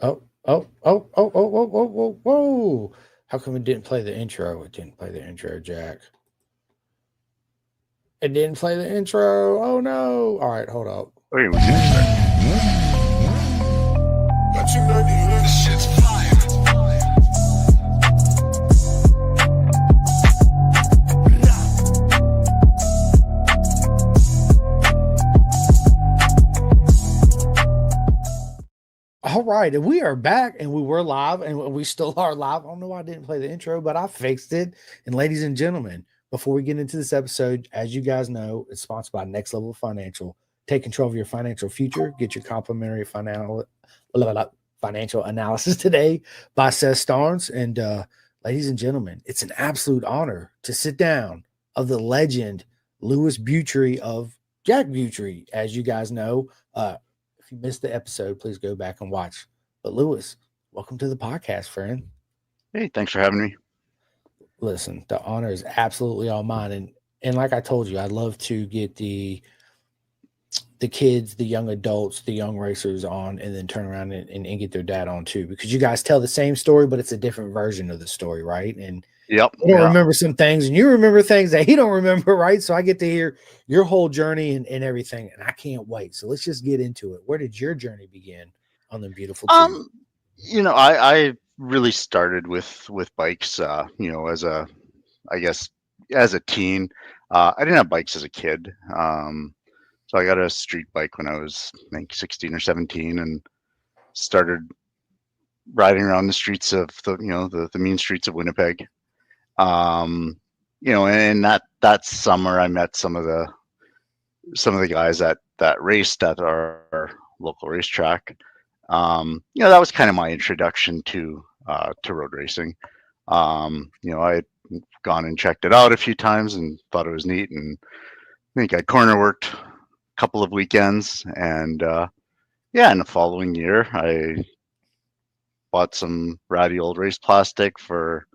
Oh, oh, oh, oh, oh, oh, whoa, whoa, whoa. How come it didn't play the intro? It didn't play the intro, Jack. It didn't play the intro. Oh, no. All right, hold up. Okay, we can start. This shit's fire. All right, and we are back, and we were live, and we still are live. I don't know why I didn't play the intro, but I fixed it. And ladies and gentlemen, before we get into this episode, as you guys know, it's sponsored by Next Level Financial. Take control of your financial future. Get your complimentary financial analysis today by Seth Starnes. And ladies and gentlemen, it's an absolute honor to sit down of the legend Lewis Beaudry of Jack Beaudry. As you guys know, if you missed the episode, please go back and watch. But Lewis, welcome to the podcast, friend. Hey, thanks for having me. Listen, the honor is absolutely all mine, and like I told you, I'd love to get the kids, the young adults, the young racers on, and then turn around and get their dad on too, because you guys tell the same story, but it's a different version of the story, right? And Yep. I don't remember some things, and you remember things that he don't remember, right? So I get to hear your whole journey and everything, and I can't wait. So let's just get into it. Where did your journey begin on the beautiful tube? I really started with bikes. I guess as a teen, I didn't have bikes as a kid. So I got a street bike when I was, I think, 16 or 17, and started riding around the streets of the mean streets of Winnipeg. And that summer I met some of the guys that raced at our local racetrack. That was kind of my introduction to road racing. I had gone and checked it out a few times and thought it was neat, and I think I corner worked a couple of weekends, and in the following year I bought some ratty old race plastic for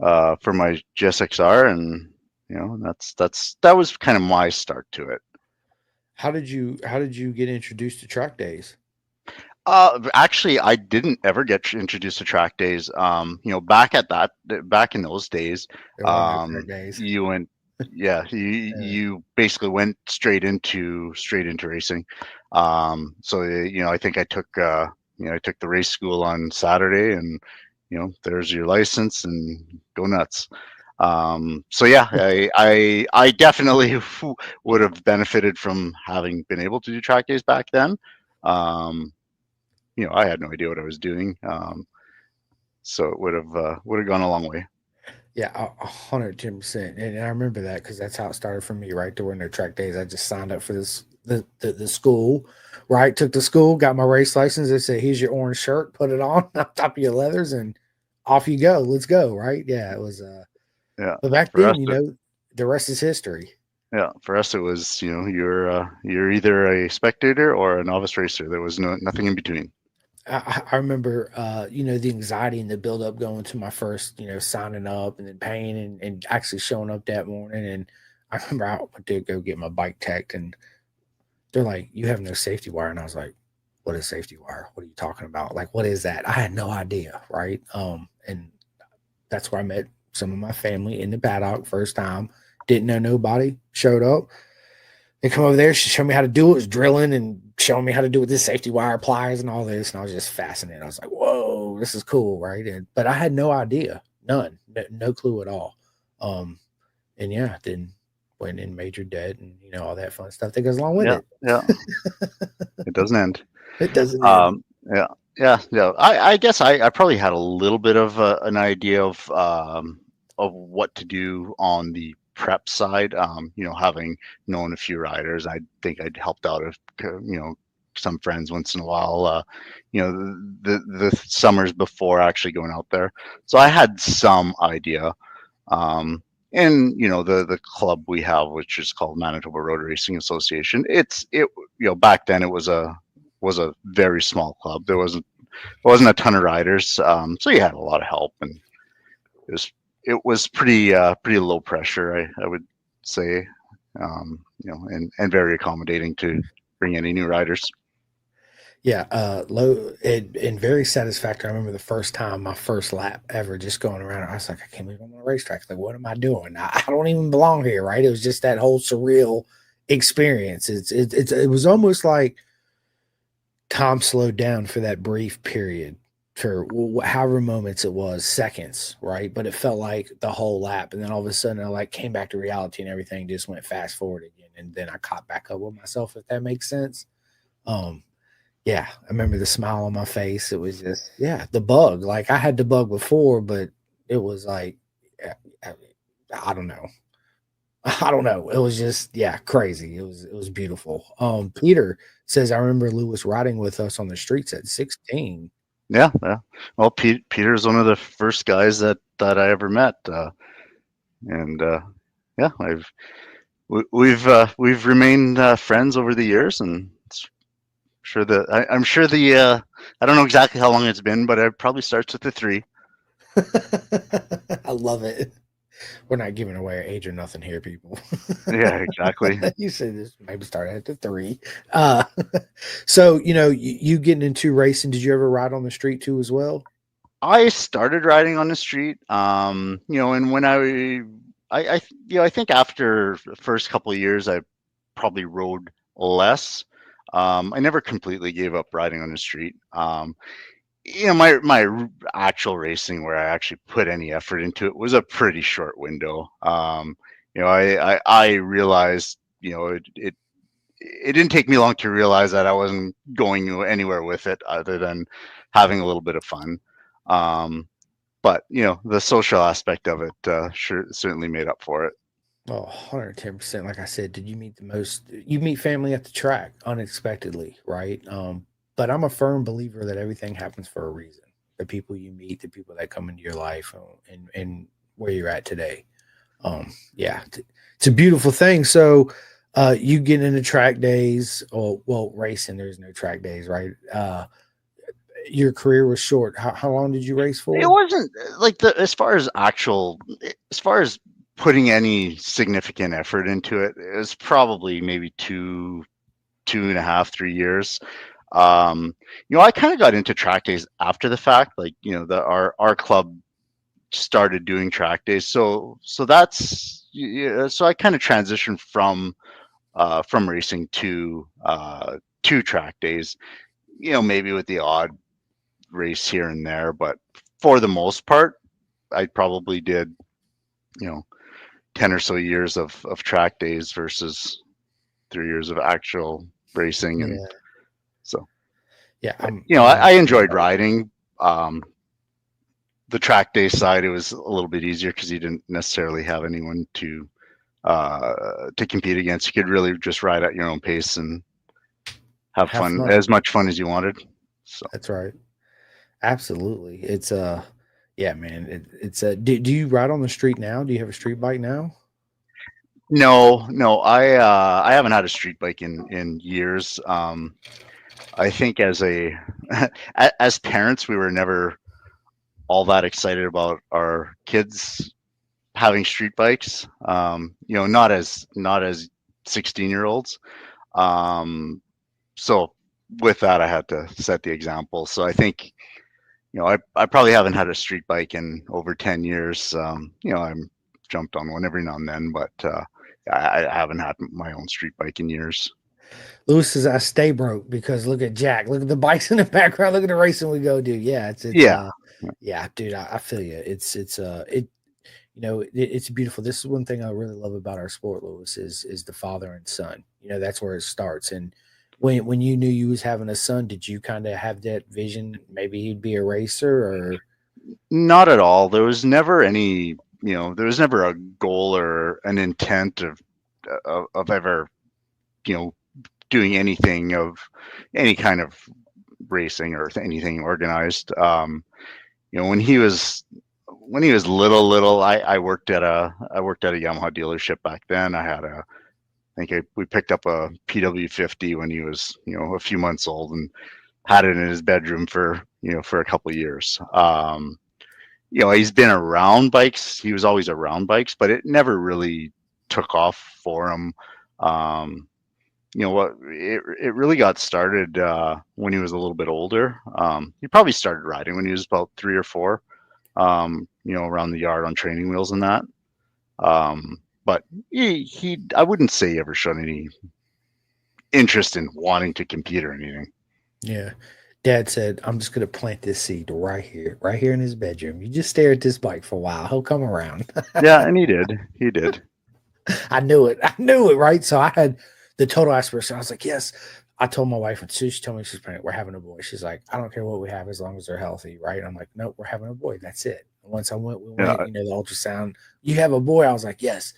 my GSXR, and that was kind of my start to it. How did you get introduced to track days? Actually, I didn't ever get introduced to track days. Back in those days, There were no track days. you went, yeah, you basically went straight into racing. I think I took the race school on Saturday, and there's your license and go nuts. I definitely would have benefited from having been able to do track days back then. I had no idea what I was doing. So it would have gone a long way. Yeah, 110%. And I remember that because that's how it started for me, right? There were no track days. I just signed up for the school, right? Took the school, got my race license. They said, "Here's your orange shirt, put it on top of your leathers, and off you go. Let's go." Right? Yeah, it was. Yeah. But back For then, us, the rest is history. it was, you're either a spectator or a novice racer. There was nothing in between. I remember, the anxiety and the build up going to my first, signing up and then paying and actually showing up that morning. And I remember I went to go get my bike teched, and they're like, "You have no safety wire." And I was like, "What is safety wire? What are you talking about? Like, what is that?" I had no idea. Right. And that's where I met some of my family in the paddock first time. Didn't know nobody, showed up. They come over there, she showed me how to do it, was drilling and showing me how to do it with this safety wire pliers and all this. And I was just fascinated. I was like, "Whoa, this is cool." Right. But I had no idea, none, no clue at all. Um, and yeah, then went in major debt and, all that fun stuff that goes along with Yeah, it. yeah. It doesn't end. It doesn't end. Yeah, yeah, yeah. I guess I probably had a little bit of an idea of what to do on the prep side. Having known a few riders, I think I'd helped out some friends once in a while. The summers before actually going out there, so I had some idea. And the club we have, which is called Manitoba Road Racing Association, back then it was a very small club. There wasn't a ton of riders, so you had a lot of help, and it was pretty low pressure, I would say, and very accommodating to bring any new riders. Yeah, low and very satisfactory. I remember the first time, my first lap ever, just going around. I was like, I can't believe I'm on a racetrack. Like, what am I doing? I don't even belong here, right? It was just that whole surreal experience. It was almost like time slowed down for that brief period, for however moments it was, seconds, right? But it felt like the whole lap, and then all of a sudden, I like came back to reality, and everything just went fast forward again, and then I caught back up with myself, if that makes sense. Um, yeah, I remember the smile on my face. It was just, yeah, the bug. Like I had the bug before, but it was like, I, I don't know. I don't know. It was just, yeah, crazy. It was beautiful. Peter says, I remember Lewis riding with us on the streets at 16. Yeah, yeah. Well, Peter's one of the first guys that I ever met, and yeah, we've remained friends over the years, and it's sure that I'm sure the I don't know exactly how long it's been, but it probably starts with the three. I love it. We're not giving away our age or nothing here, people. Yeah, exactly. You said this maybe start at the three. Uh, so you getting into racing? Did you ever ride on the street too, as well? I started riding on the street, and when I think after the first couple of years, I probably rode less. I never completely gave up riding on the street. My actual racing where I actually put any effort into it was a pretty short window. I realized, it didn't take me long to realize that I wasn't going anywhere with it other than having a little bit of fun. Um, but the social aspect of it certainly made up for it. Oh, 110%. Like I said, did you meet you meet family at the track unexpectedly, right? But I'm a firm believer that everything happens for a reason. The people you meet, the people that come into your life, and where you're at today. Yeah, it's a beautiful thing. So, you get into track days, or well, racing. There's no track days, right? Your career was short. How long did you race It for? wasn't like as far as putting any significant effort into it. It was probably maybe 2.5, 3 years. I kind of got into track days after the fact. Like, our club started doing track days, so that's yeah, so I kind of transitioned from racing to track days. Maybe with the odd race here and there, but for the most part, I probably did, you know, 10 or so years of track days versus 3 years of actual racing. And Yeah, so, yeah. but, I'm I right there. enjoyed riding. The track day side, it was a little bit easier because you didn't necessarily have anyone to compete against. You could really just ride at your own pace and have Have fun, fun. as much fun as you wanted. So That's right. Absolutely. It's yeah, man. It's do you ride on the street now? Do you have a street bike now? no, I haven't had a street bike in years. I think as parents, we were never all that excited about our kids having street bikes. Not as 16-year-olds. So with that, I had to set the example. So I think, I probably haven't had a street bike in over 10 years. I'm jumped on one every now and then, but I haven't had my own street bike in years. Lewis says I stay broke because look at Jack. Look at the bikes in the background. Look at the racing we go do. Yeah, it's Yeah. yeah, dude. I feel you. It's beautiful. This is one thing I really love about our sport, Lewis, is the father and son. That's where it starts. And when you knew you was having a son, did you kind of have that vision? Maybe he'd be a racer, or Not at all. There was never a goal or an intent of ever, you know, doing anything of any kind of racing or anything organized. When he was little, I worked at a Yamaha dealership back then. We picked up a PW50 when he was, a few months old, and had it in his bedroom for a couple of years. He's been around bikes. He was always around bikes, but it never really took off for him. Um, what it really got started when he was a little bit older. He probably started riding when he was about 3 or 4. Around the yard on training wheels and that. But I wouldn't say he ever showed any interest in wanting to compete or anything. Yeah. Dad said, I'm just going to plant this seed right here in his bedroom. You just stare at this bike for a while. He'll come around. Yeah, and he did. He did. I knew it. Right? So I had the total aspiration. I was like, yes. I told my wife, and she told me she's pregnant, we're having a boy. She's like, I don't care what we have as long as they're healthy, right? I'm like, nope, we're having a boy. That's it. And once we went, Yeah. the ultrasound, you have a boy. I was like, yes.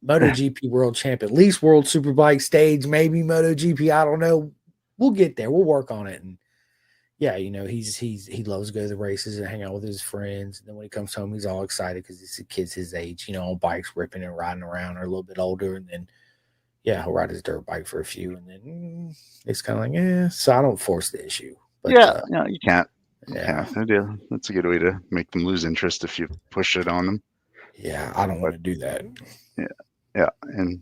MotoGP world champ, at least world superbike stage, maybe MotoGP. I don't know. We'll get there. We'll work on it. And yeah, he loves to go to the races and hang out with his friends. And then when he comes home, he's all excited because it's the kids his age, on bikes, ripping and riding around, or a little bit older. And then, yeah, he'll ride his dirt bike for a few, and then it's kind of like, yeah. So I don't force the issue. But, you can't. Yeah, that's a good way to make them lose interest if you push it on them. Yeah, I don't want to do that. Yeah, and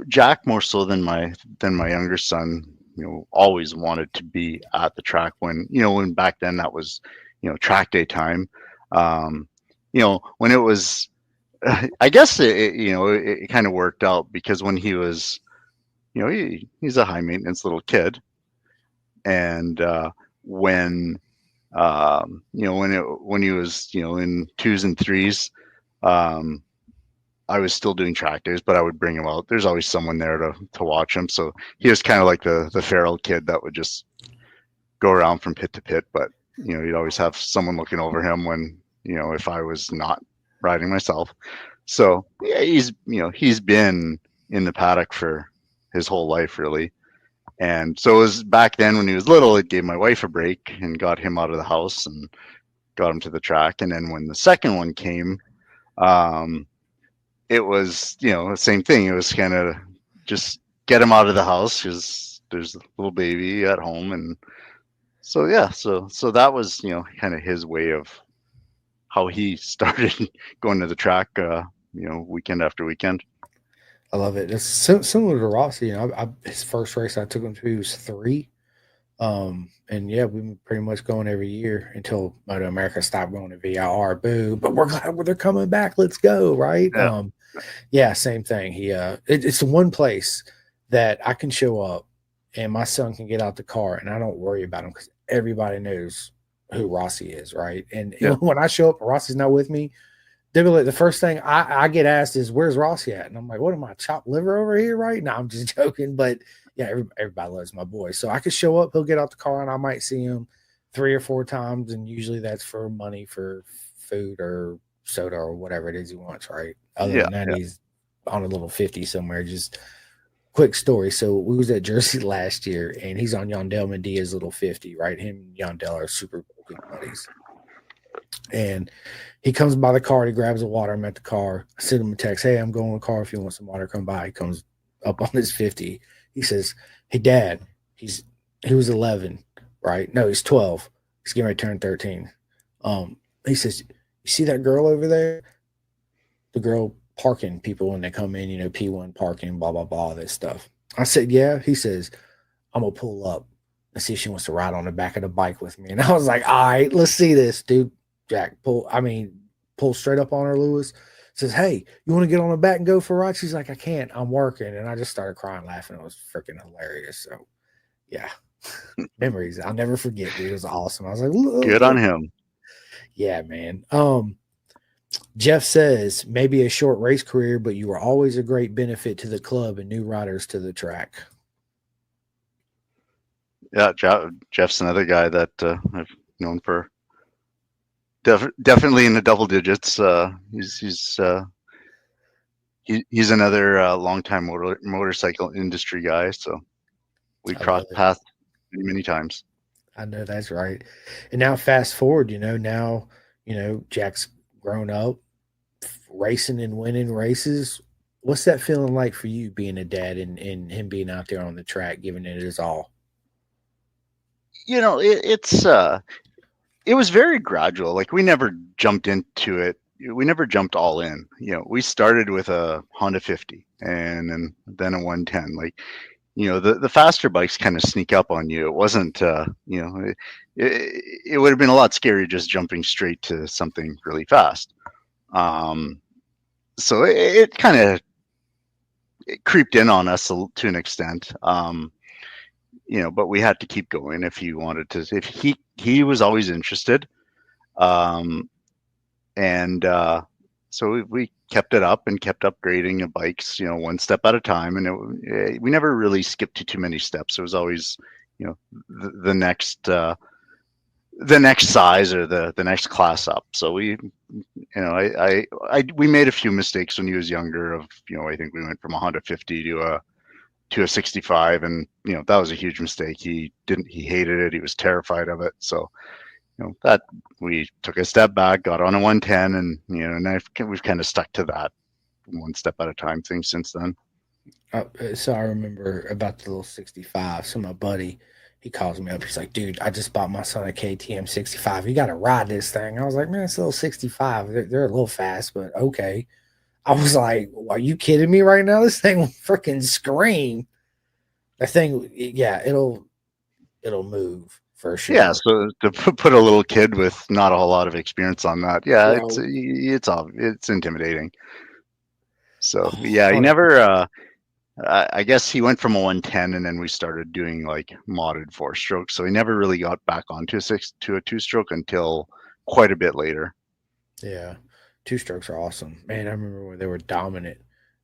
Jack more so than my younger son. Always wanted to be at the track when back then that was track day time. When it was. I guess it kind of worked out because when he was, he's a high maintenance little kid, and when he was in 2s and 3s, I was still doing track days, but I would bring him out. There's always someone there to watch him, so he was kind of like the feral kid that would just go around from pit to pit. But you'd always have someone looking over him when if I was not riding myself. So yeah, he's been in the paddock for his whole life, really. And so it was back then when he was little, it gave my wife a break and got him out of the house and got him to the track. And then when the second one came, it was the same thing. It was kind of just get him out of the house because there's a little baby at home. And so yeah, so that was kind of his way of how he started going to the track, weekend after weekend. I love it. It's similar to Rossi. His first race I took him to, he was 3. And yeah, we've been pretty much going every year until Moto America stopped going to VIR. Boo! But we're glad they're coming back. Let's go! Right? Yeah. Same thing. It's the one place that I can show up and my son can get out the car and I don't worry about him because everybody knows who Rossi is, right? And when I show up, Rossi's not with me. They'll be like, the first thing I get asked is, "Where's Rossi at?" And I'm like, "What am I, chopped liver over here?" Right? No, I'm just joking. But yeah, everybody loves my boy, so I could show up. He'll get out the car, and I might see him 3 or 4 times, and usually that's for money for food or soda or whatever it is he wants, right? Other than that, he's on a little 50 somewhere. Just quick story. So we was at Jersey last year, and he's on Yandel Mendia's little 50, right? Him and Yandel are super good buddies. And he comes by the car, he grabs the water. I'm at the car. I send him a text, "Hey, I'm going to the car. If you want some water, come by." He comes up on his 50. He says, "Hey, Dad," he was 11, right? No, he's 12. He's getting ready to turn 13. He says, "You see that girl over there? The girl parking people when they come in, P1 parking, blah, blah, blah, this stuff." I said, "Yeah." He says, "I'm going to pull up and see if she wants to ride on the back of the bike with me." And I was like, "All right, let's see this, dude." Jack, pull straight up on her, Lewis. Says, "Hey, you want to get on the back and go for a ride?" She's like, "I can't. I'm working." And I just started crying, laughing. It was freaking hilarious. So, yeah. Memories. I'll never forget, dude. It was awesome. I was like, "Look." Good on him. Yeah, man. Jeff says, maybe a short race career, but you were always a great benefit to the club and new riders to the track. Yeah, Jeff's another guy that I've known for definitely in the double digits. He's another longtime motorcycle industry guy. So we crossed paths many times. I know that's right. And now fast forward, now Jack's grown up, racing and winning races. What's that feeling like for you being a dad and him being out there on the track, giving it his all? It was very gradual. Like we never jumped into it. We never jumped all in. We started with a Honda 50 and then a 110. Like the faster bikes kind of sneak up on you. It wasn't, it would have been a lot scarier just jumping straight to something really fast. So it kind of creeped in on us to an extent. But we had to keep going if he wanted to. If he was always interested, and so we kept it up and kept upgrading the bikes, one step at a time, and we never really skipped to too many steps. It was always, the next size or the next class up. So we made a few mistakes when he was younger. I think we went from a Honda 50 to a 65, and that was a huge mistake. He hated it. He was terrified of it. So that we took a step back, got on a 110, and we've kind of stuck to that one step at a time thing since then. So I remember about the little 65. So my buddy, he calls me up. He's like, dude, I just bought my son a KTM 65. You got to ride this thing. I was like, man, it's a little 65. They're a little fast, but okay. I was like, are you kidding me right now? This thing will freaking scream. The thing, yeah, it'll move for sure. Yeah, so to put a little kid with not a whole lot of experience on that, yeah, it's intimidating. So yeah, he never. I guess he went from a 110, and then we started doing like modded 4-stroke. So he never really got back onto a 2-stroke until quite a bit later. Yeah, 2-strokes are awesome, man. I remember when they were dominant.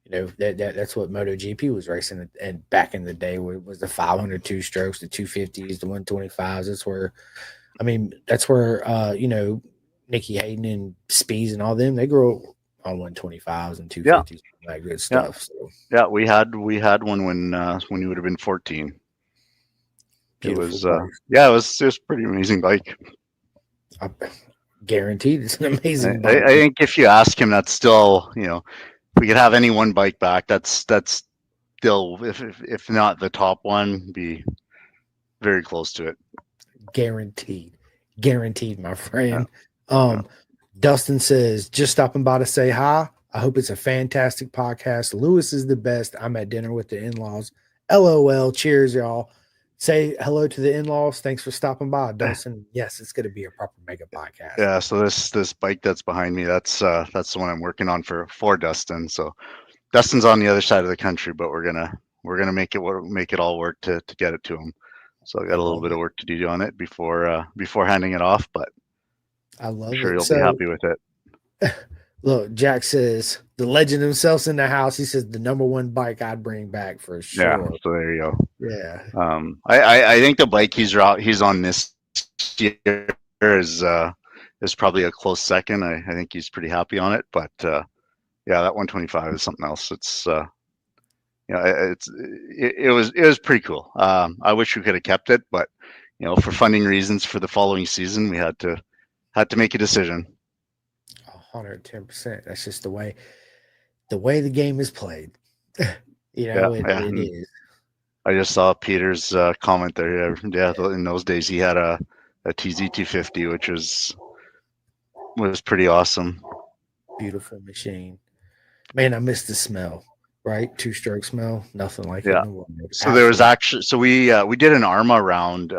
That's what MotoGP was racing, and back in the day, was the 500 2-strokes, the 250s, the 125s. That's where Nicky Hayden and Speeds and all them, they grew up on 125s and 250s, that good stuff. So. Yeah, we had one when you would have been 14. Beautiful it was pretty amazing bike. Guaranteed, it's an amazing bike. I think if you ask him, that's still, if we could have any one bike back, that's still, if not the top one, be very close to it. Guaranteed, my friend. Dustin says, just stopping by to say hi. I hope it's a fantastic podcast. Lewis is the best. I'm at dinner with the in-laws. LOL. Cheers, y'all. Say hello to the in-laws. Thanks for stopping by, Dustin. Yes, it's going to be a proper mega podcast. Yeah. So this bike that's behind me, that's the one I'm working on for Dustin. So Dustin's on the other side of the country, but we're gonna make it all work to get it to him. So I got a little bit of work to do on it before handing it off, but I love it. Sure, you'll be happy with it. Look, Jack says the legend himself's in the house. He says the number one bike I'd bring back for sure. Yeah, so there you go. Yeah. I think the bike he's on this year is probably a close second. I think he's pretty happy on it, but that 125 is something else. It's it was pretty cool. I wish we could have kept it, but for funding reasons for the following season, we had to make a decision. 110%. That's just the way the game is played. It is. I just saw Peter's comment there. Yeah, in those days he had a TZ250, which was pretty awesome. Beautiful machine. Man, I miss the smell. Right, 2-stroke smell, nothing like it. Yeah. So there was we did an ARMA round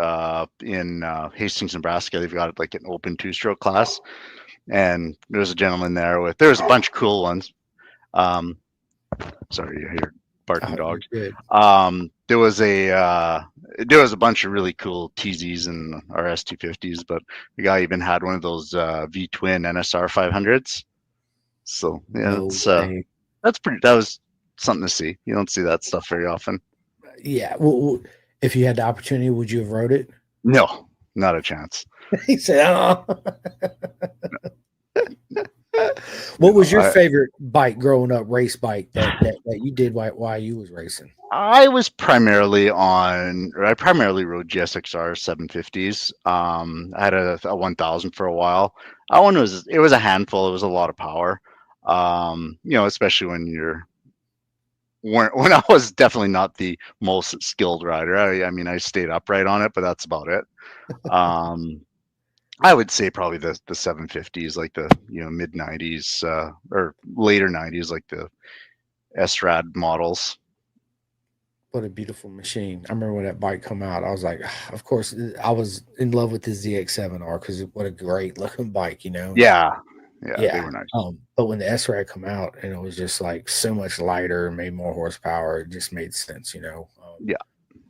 in Hastings, Nebraska. They've got like an open 2-stroke class, and there was a gentleman there there was a bunch of cool ones. Sorry, I hear barking dogs. There was a bunch of really cool TZs and RS 250s, but the guy even had one of those V twin NSR 500s. So yeah, that was something to see. You don't see that stuff very often. Yeah. Well, if you had the opportunity, would you have rode it? No, not a chance. He said, "Oh." What was your favorite bike growing up? Race bike that you did while you was racing? I primarily rode GSXR 750s. I had a 1000 for a while. That one was a handful. It was a lot of power. Especially when I was definitely not the most skilled rider. I stayed upright on it, but that's about it. I would say probably the 750s, like the mid 90s or later 90s, like the SRAD models. What a beautiful machine. I remember when that bike come out, I was like, of course, I was in love with the ZX7R because what a great looking bike, you know? And Yeah, yeah, they yeah. were nice. But when the S-Rad come out and it was just like so much lighter, made more horsepower, it just made sense, you know? Yeah.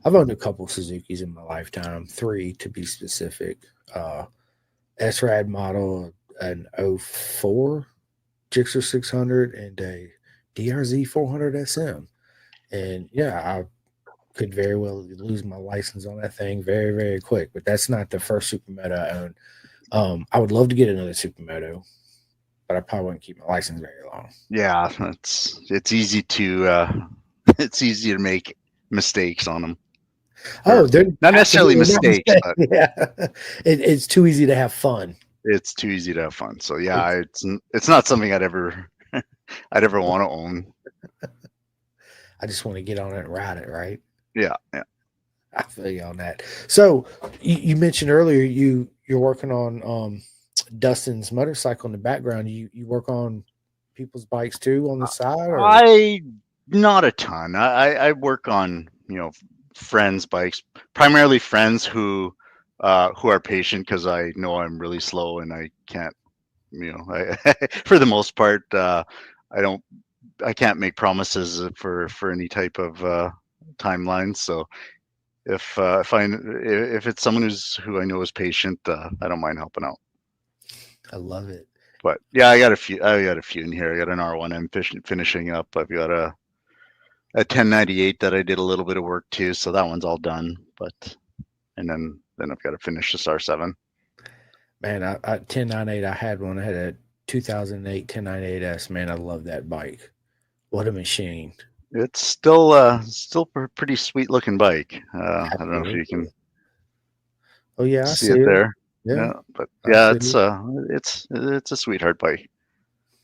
I've owned a couple Suzukis in my lifetime, 3 to be specific. Uh, S-Rad model, an '04 Gixxer 600 and a DRZ 400 SM. And yeah, I could very well lose my license on that thing very, very quick. But that's not the first supermoto I own. I would love to get another supermoto, but I probably wouldn't keep my license very long. Yeah, it's easy to it's easy to make mistakes on them. Oh, they're not necessarily absolutely not mistakes, but yeah, it's too easy to have fun. it's too easy to have fun. So yeah, it's not something I'd ever want to own. I just want to get on it and ride it, right? Yeah, yeah. I feel you on that. So you mentioned earlier you're working on Dustin's motorcycle in the background. You work on people's bikes too on the side, or I not a ton. I work on friends' bikes, primarily friends who are patient because I know I'm really slow and I can't for the most part I can't make promises for any type of timeline. So if it's someone who I know is patient, I don't mind helping out. I love it. But yeah, I got a few in here. I got an R1 I'm finishing up. I've got a 1098 that I did a little bit of work to, so that one's all done. And then I've got to finish this R7. Man, I 1098. I had one. I had a 2008 1098S. Man, I love that bike. What a machine! It's still a pretty sweet looking bike. I don't know if you can. Oh yeah, I see it there. Yeah, but yeah, it's a sweetheart bike.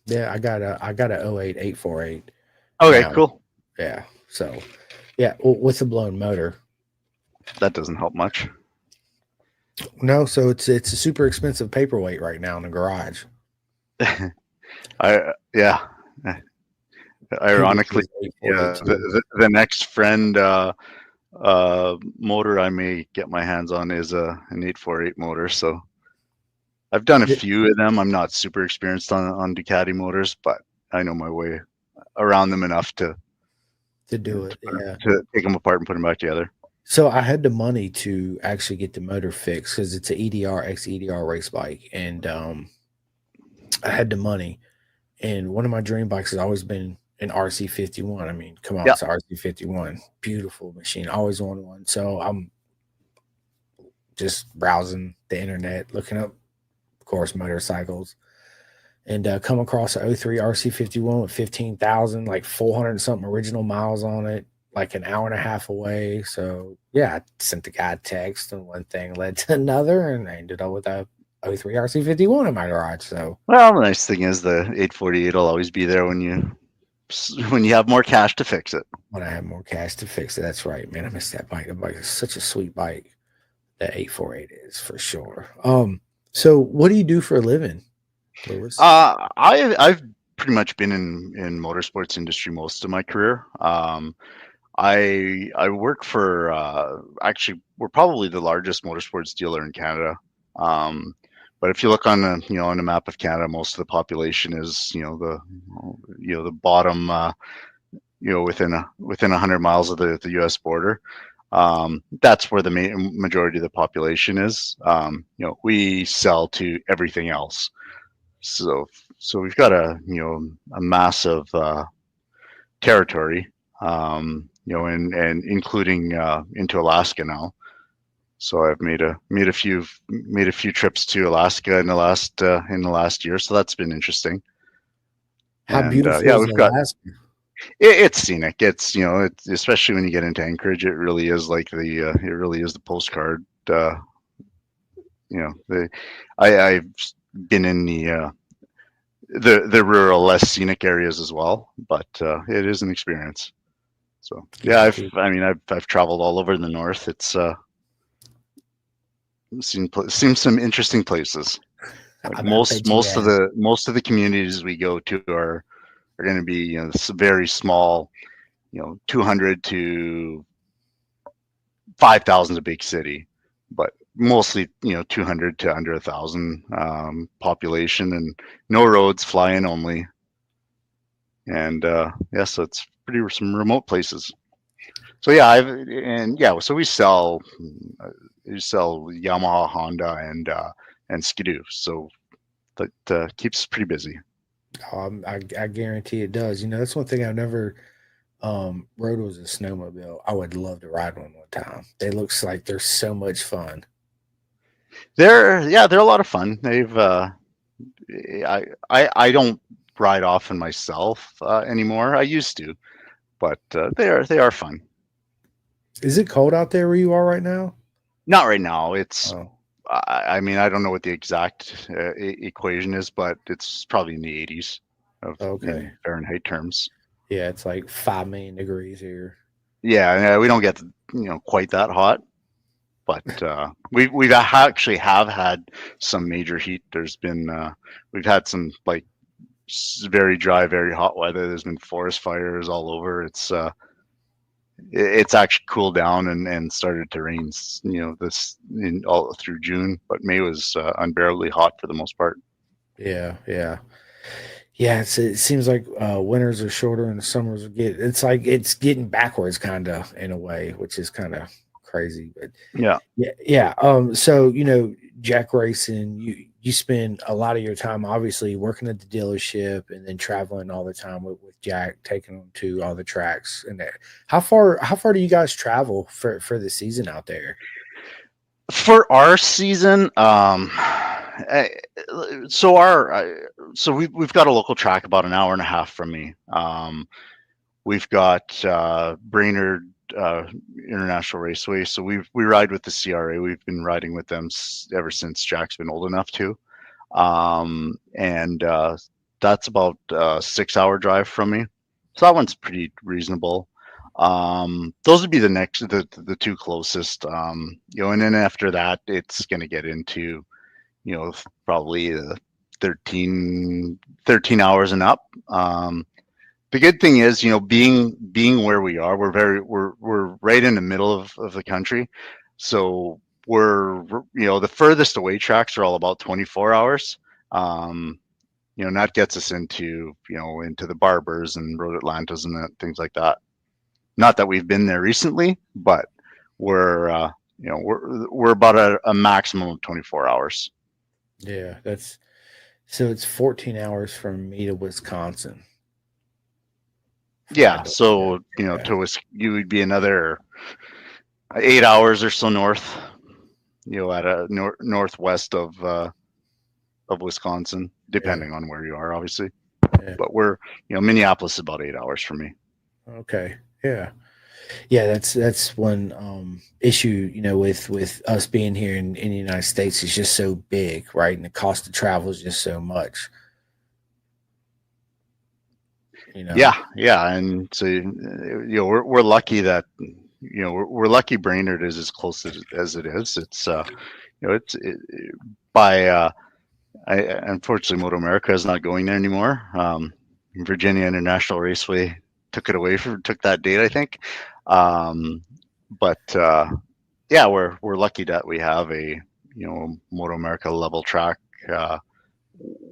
Yeah, I got a 08 848. Okay, cool. Yeah. So, yeah, with a blown motor. That doesn't help much. No, so it's a super expensive paperweight right now in the garage. Ironically, the next friend motor I may get my hands on is an 848 motor. So I've done a few of them. I'm not super experienced on Ducati motors, but I know my way around them enough to do it. Yeah, to take them apart and put them back together. So I had the money to actually get the motor fixed because it's an EDR EDR race bike, and I had the money. And one of my dream bikes has always been an RC51. I mean, come on, It's an RC51, beautiful machine. I always wanted one. So I'm just browsing the internet, looking up, of course, motorcycles, and come across an 03 RC51 with 15,000, like 400 and something original miles on it, like an hour and a half away. So yeah, I sent the guy a text, and one thing led to another, and I ended up with a 03 RC51 in my garage. So well, the nice thing is the 848 will always be there when you have more cash to fix it. When I have more cash to fix it, that's right, man. I miss that bike. The bike is such a sweet bike. That 848 is for sure. So what do you do for a living, Lewis? I've pretty much been in motorsports industry most of my career. I work for actually we're probably the largest motorsports dealer in Canada. But if you look on the map of Canada, most of the population is the bottom within 100 miles of the U.S. border. That's where the majority of the population is. We sell to everything else. So we've got a massive territory. And including into Alaska now. So I've made a few trips to Alaska in the last year. So that's been interesting. How beautiful is Alaska? It's scenic. It's especially when you get into Anchorage, it really is like the postcard. I've been in the rural, less scenic areas as well, but it is an experience. So yeah, I've traveled all over the north. It's seen some interesting places. Like most of the communities we go to are going to be very small 200 to 5,000 is a big city, but mostly 200 to under 1,000 population, and no roads, fly in only. And so it's pretty some remote places. So so we sell Yamaha, Honda, and Skidoo. So that keeps us pretty busy. I guarantee it does. That's one thing I've never rode was a snowmobile. I would love to ride one time. They looks like they're so much fun. They're a lot of fun. They've I don't ride often myself anymore. I used to, but they are fun. Is it cold out there where you are right now? Not right now. It's I mean, I don't know what the exact equation is, but it's probably in the 80s in Fahrenheit terms. Yeah, it's like 5 million degrees here. Yeah, we don't get quite that hot, but we've actually have had some major heat. There's been we've had some like very dry, very hot weather. There's been forest fires all over. It's actually cooled down and started to rain, this all through June, but May was unbearably hot for the most part. Yeah. It seems like winters are shorter and the summers it's like it's getting backwards kind of in a way, which is kind of crazy. But yeah. So Jack racing, you spend a lot of your time obviously working at the dealership and then traveling all the time with Jack, taking them to all the tracks. And how far do you guys travel for the season out there? For our season, so we've got a local track about an hour and a half from me. We've got Brainerd International Raceway, so we ride with the CRA. We've been riding with them ever since Jack's been old enough to, and that's about a 6-hour drive from me. So that one's pretty reasonable. Those would be the two closest, and then after that, it's going to get into, probably 13 hours and up. The good thing is, being where we are, we're right in the middle of the country. So we're, the furthest away tracks are all about 24 hours. And that gets us into the Barbers and Road Atlantas and things like that. Not that we've been there recently, but we're about a maximum of 24 hours. Yeah, so it's 14 hours from me to Wisconsin. Yeah, so you would be another 8 hours or so north, at a northwest of Wisconsin, depending on where you are, obviously. Yeah. But we're Minneapolis is about 8 hours from me. Okay. Yeah. That's one issue, with us being here in the United States is just so big, right? And the cost of travel is just so much. Yeah, and so we're lucky that we're lucky Brainerd is as close as it is. It's unfortunately Moto America is not going there anymore. Virginia International Raceway took that date, I think. But we're lucky that we have a Moto America level track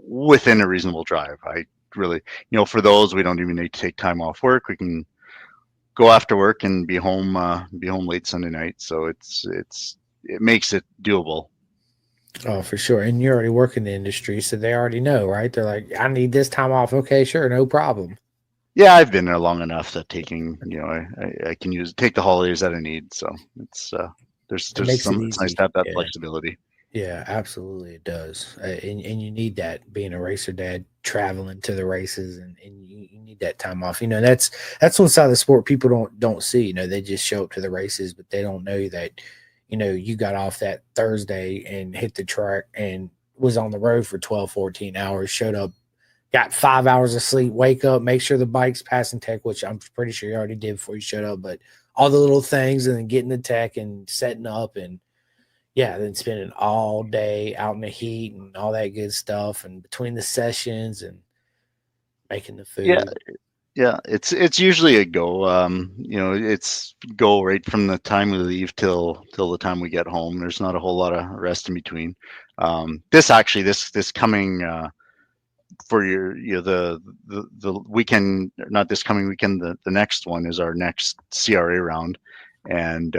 within a reasonable drive. I really, for those, we don't even need to take time off work. We can go after work and be home late Sunday night. So it makes it doable. Oh, for sure. And you're already working the industry, so they already know, right? They're like, I need this time off. Okay, sure, no problem. Yeah, I've been there long enough that taking, I can take the holidays that I need. So it's it's nice to have that flexibility. Yeah, absolutely, it does. And you need that being a racer dad, traveling to the races, and you need that time off. That's one side of the sport people don't see. They just show up to the races, but they don't know that, you got off that Thursday and hit the track and was on the road for 12, 14 hours, showed up, got 5 hours of sleep, wake up, make sure the bike's passing tech, which I'm pretty sure you already did before you showed up, but all the little things, and then getting the tech and setting up, and then spending all day out in the heat and all that good stuff, and between the sessions and making the food. Yeah, it's usually a go. It's go right from the time we leave till the time we get home. There's not a whole lot of rest in between. This coming for the weekend, not this coming weekend, the next one is our next CRA round, and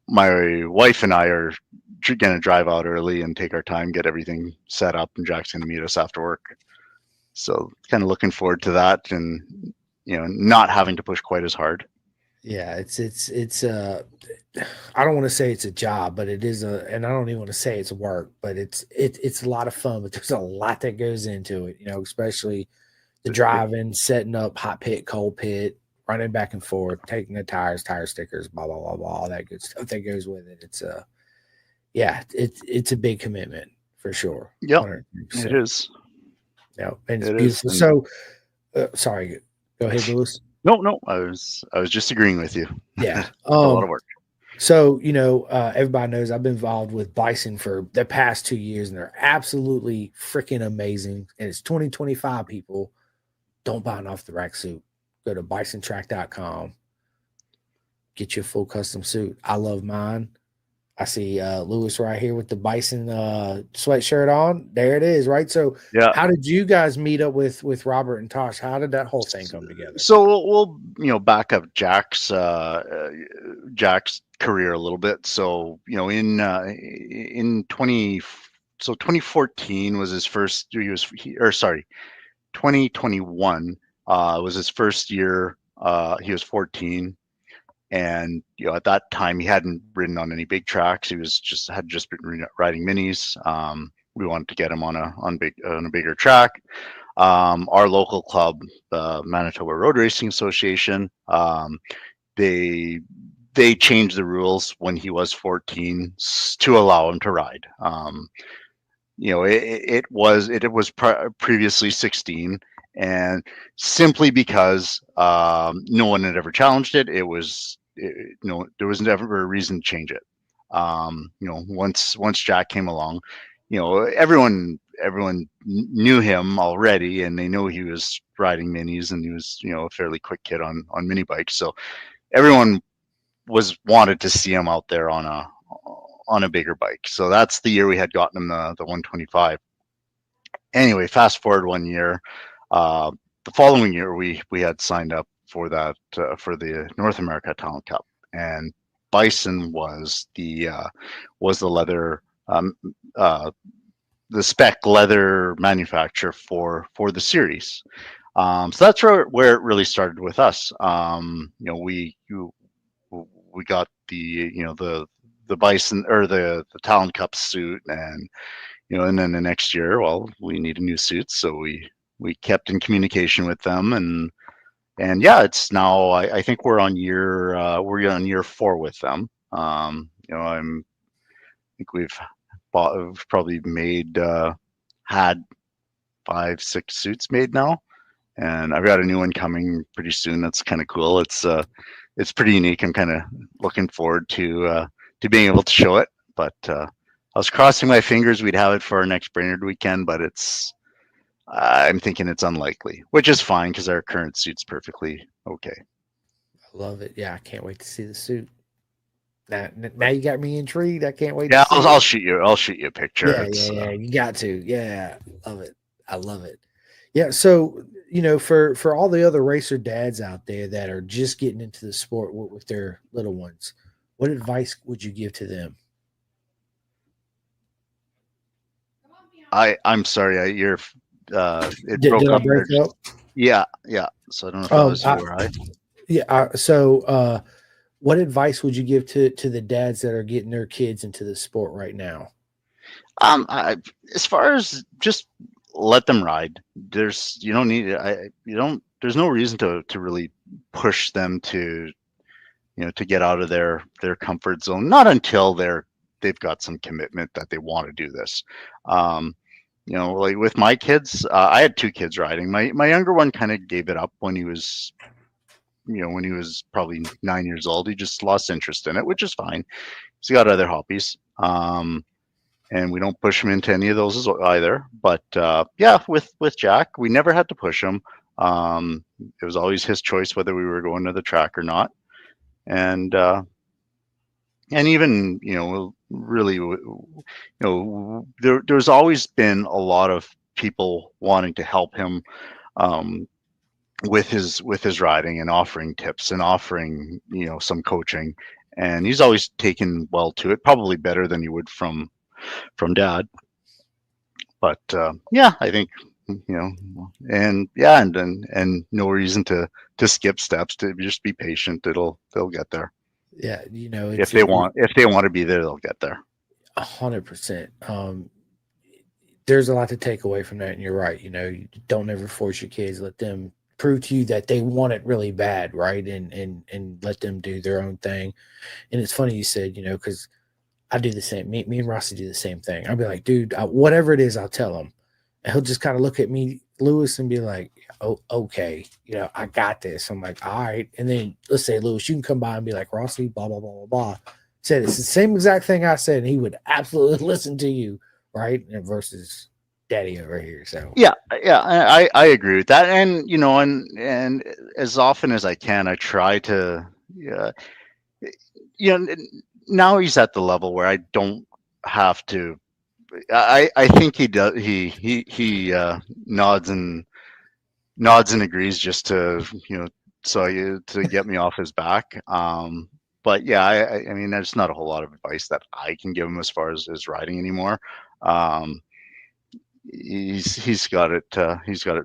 my wife and I are going to drive out early and take our time, get everything set up, and Jack's going to meet us after work. So kind of looking forward to that, and not having to push quite as hard. Yeah, it's I don't want to say it's a job, but it is and I don't even want to say it's work, but it's a lot of fun, but there's a lot that goes into it, especially the driving, setting up hot pit, cold pit, running back and forth, taking the tires, tire stickers, blah blah blah blah, all that good stuff that goes with it. Yeah, it's a big commitment for sure. Yep, 100%. it is. Yeah, and it's It beautiful. is. So, sorry, go ahead, Lewis. No, I was just agreeing with you. Yeah, a lot of work. So, everybody knows I've been involved with bison for the past 2 years, and they're absolutely freaking amazing. And it's 2025, people. Don't buy an off the rack suit. Go to bisontrack.com. Get you a full custom suit. I love mine. I see Lewis right here with the bison sweatshirt on. There it is, right? So, Yeah. How did you guys meet up with Robert and Tosh? How did that whole thing come together? So we'll back up Jack's career a little bit. So in 2014 was his first. 2021 was his first year. He was 14. And at that time he hadn't ridden on any big tracks. He had just been riding minis. We wanted to get him on a bigger track. Our local club, the Manitoba Road Racing Association, they changed the rules when he was 14 to allow him to ride. It was previously 16. And simply because no one had ever challenged it, there was never a reason to change it. Once Jack came along, everyone knew him already, and they knew he was riding minis, and he was a fairly quick kid on mini bikes. So everyone wanted to see him out there on a bigger bike. So that's the year we had gotten him the 125. Anyway, fast forward 1 year. The following year, we had signed up for that for the North America Talent Cup, and Bison was the leather, the spec leather manufacturer for the series. So that's where it really started with us. We got the Bison or the Talent Cup suit, and and then the next year, well, we need a new suit, so we kept in communication with them, and yeah, it's now I think we're on year 4 with them. I think we've probably had 5-6 suits made now, and I've got a new one coming pretty soon. That's kind of cool. It's pretty unique. I'm kind of looking forward to being able to show it, but I was crossing my fingers we'd have it for our next Brainerd weekend, but I'm thinking it's unlikely, which is fine because our current suit's perfectly okay. I love it. Yeah, I can't wait to see the suit. Now you got me intrigued. I can't wait. Yeah, to see I'll shoot you a picture. Yeah, you got to. Yeah, love it. I love it. Yeah, so for all the other racer dads out there that are just getting into the sport with their little ones, what advice would you give to them? I'm sorry, you're it Did broke I up break there. up? Yeah. So I don't know if that was you or I. Yeah. So what advice would you give to the dads that are getting their kids into the sport right now? As far as just let them ride. There's no reason to really push them to get out of their comfort zone. Not until they've got some commitment that they want to do this. Like with my kids, I had 2 kids riding. My younger one kind of gave it up when he was probably 9 years old. He just lost interest in it, which is fine. He's got other hobbies. And we don't push him into any of those either. But yeah, with Jack, we never had to push him. It was always his choice whether we were going to the track or not. And even, really, there's always been a lot of people wanting to help him with his riding and offering tips and offering, some coaching. And he's always taken well to it, probably better than you would from dad. But yeah, I think, and no reason to skip steps, to just be patient. They'll get there. Yeah, If they want to be there, they'll get there. 100%. There's a lot to take away from that, and you're right. You don't ever force your kids. Let them prove to you that they want it really bad, right? And let them do their own thing. And it's funny you said, because I do the same. Me and Rossi do the same thing. I'll be like, dude, whatever it is, I'll tell him. And he'll just kind of look at me, Lewis, and be like, oh, okay, I got this. I'm like, all right. And then let's say, Lewis, you can come by and be like, Rossi, blah, blah, blah, blah, blah. Said it's the same exact thing I said, and he would absolutely listen to you, right? And versus daddy over here. So yeah, I agree with that. And and as often as I can, I try to now he's at the level where I don't have to. I think he does. He nods and agrees just to to get me off his back. But yeah, I mean, there's not a whole lot of advice that I can give him as far as his riding anymore. He's got it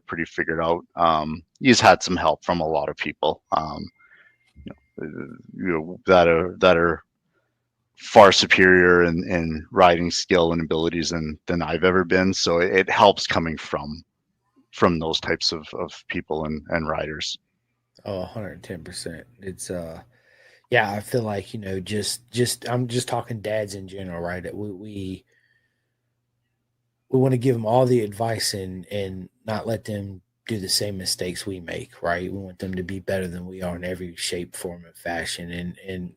pretty figured out. He's had some help from a lot of people. That are far superior in riding skill and abilities than I've ever been. So it helps coming from those types of people and riders. Oh, 110%. It's yeah, I feel like, just I'm just talking dads in general, right? That we want to give them all the advice and not let them do the same mistakes we make, right? We want them to be better than we are in every shape, form, and fashion. And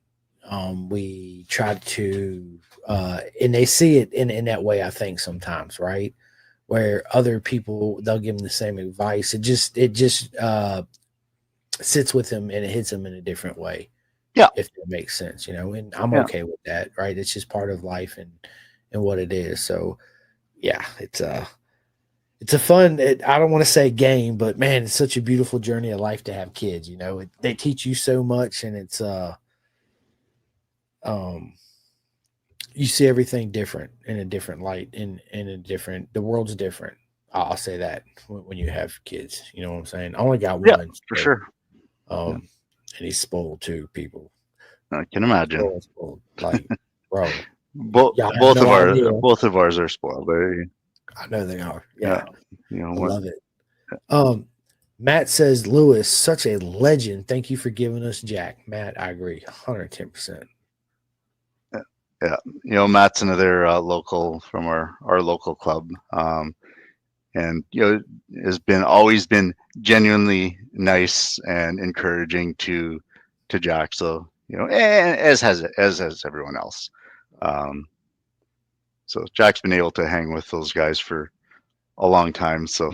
we try to and they see it in that way, I think, sometimes, right? Where other people, they'll give them the same advice. It just sits with them and it hits them in a different way. Yeah. If that makes sense, and I'm okay with that, right? It's just part of life and what it is. So yeah, it's a fun, I don't want to say game, but man, it's such a beautiful journey of life to have kids. They teach you so much, and it's you see everything different in a different light, in a different, the world's different. I'll say that when you have kids, you know what I'm saying? I only got one, for sure. And he's spoiled too, people. I can imagine. Spoiled. Like, bro. Both of ours are spoiled. I know they are. Yeah. I what? love it. Matt says, Lewis, such a legend. Thank you for giving us Jack. Matt, I agree. 110%. Yeah. Matt's another local from our local club. And has always been genuinely nice and encouraging to Jack. So as has everyone else. So Jack's been able to hang with those guys for a long time. So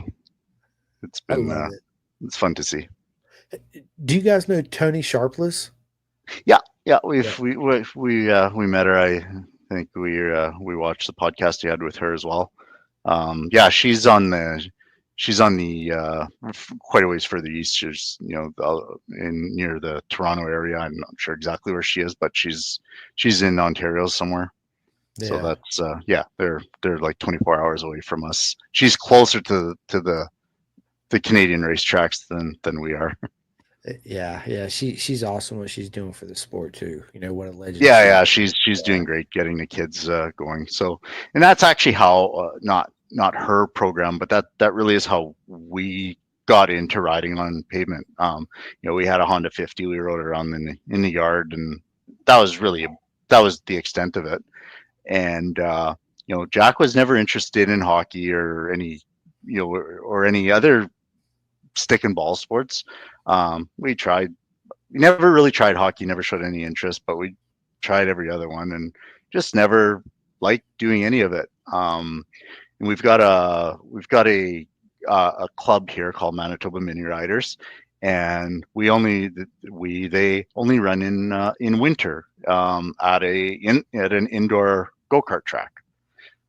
it's been it's fun to see. Do you guys know Tony Sharpless? Yeah, we met her. I think we watched the podcast he had with her as well. Yeah, she's on the quite a ways further east. She's in near the Toronto area. I'm not sure exactly where she is, but she's in Ontario somewhere. Yeah. So that's they're like 24 hours away from us. She's closer to the Canadian racetracks than we are. Yeah. She's awesome what she's doing for the sport too. What a legend. Yeah. She's doing great getting the kids going. So, and that's actually how not her program, but that really is how we got into riding on pavement. We had a Honda 50. We rode around in the yard, and that was the extent of it. And Jack was never interested in hockey or any or any other stick and ball sports. We never really tried hockey, never showed any interest, but we tried every other one and just never liked doing any of it. And we've got a a club here called Manitoba Mini Riders, and they only run in winter at an indoor go-kart track.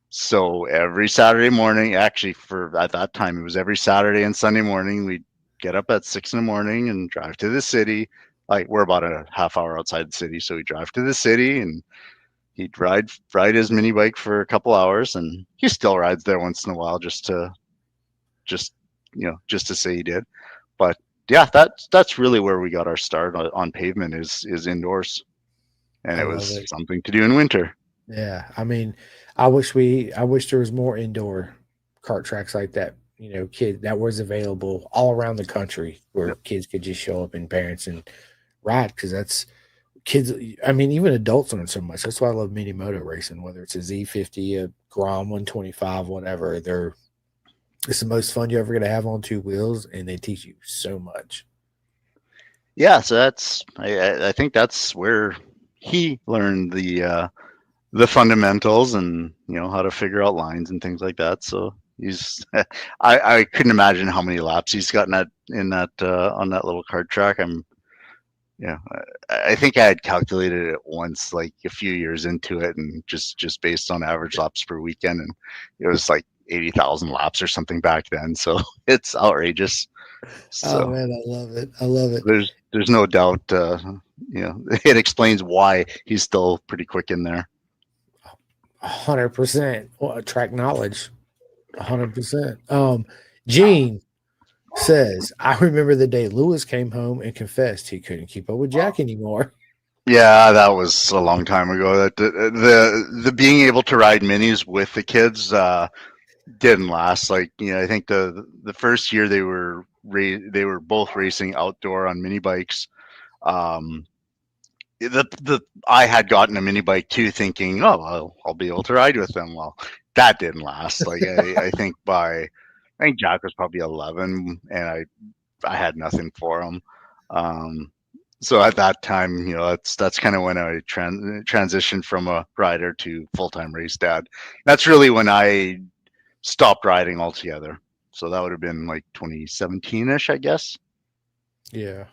So every Saturday morning, actually for at that time it was every Saturday and Sunday morning, we'd get up at 6 in the morning and drive to the city. Like we're about a half hour outside the city, so we drive to the city and he'd ride his mini bike for a couple hours, and he still rides there once in a while just to say he did. But yeah, that's really where we got our start on pavement is indoors, and I it love was it. something to do in winter. Yeah, I mean, I wish there was more indoor kart tracks like that. Kid that was available all around the country where Yep. kids could just show up and parents and ride because that's kids. I mean, even adults learn so much. That's why I love mini moto racing. Whether it's a Z50, a Grom 125, whatever, it's the most fun you're ever gonna have on two wheels, and they teach you so much. Yeah, so I think that's where he learned the fundamentals and how to figure out lines and things like that. So he's I couldn't imagine how many laps he's gotten in that on that little kart track. Yeah, I think I had calculated it once, like a few years into it, and just based on average laps per weekend, and it was like 80,000 laps or something back then. So it's outrageous. Oh So man, I love it. I love it. there's no doubt. It explains why he's still pretty quick in there. 100%. Well, track knowledge. 100%. Gene says, I remember the day Lewis came home and confessed he couldn't keep up with Jack anymore. Yeah, that was a long time ago. That the being able to ride minis with the kids didn't last. Like I think the first year they were both racing outdoor on mini bikes. Um, the I had gotten a mini bike too, thinking, oh, I'll be able to ride with them. Well, that didn't last. Like I think Jack was probably 11, and I had nothing for him. So at that time, that's kind of when I transitioned from a rider to full-time race dad. That's really when I stopped riding altogether. So that would have been like 2017-ish, I guess. Yeah.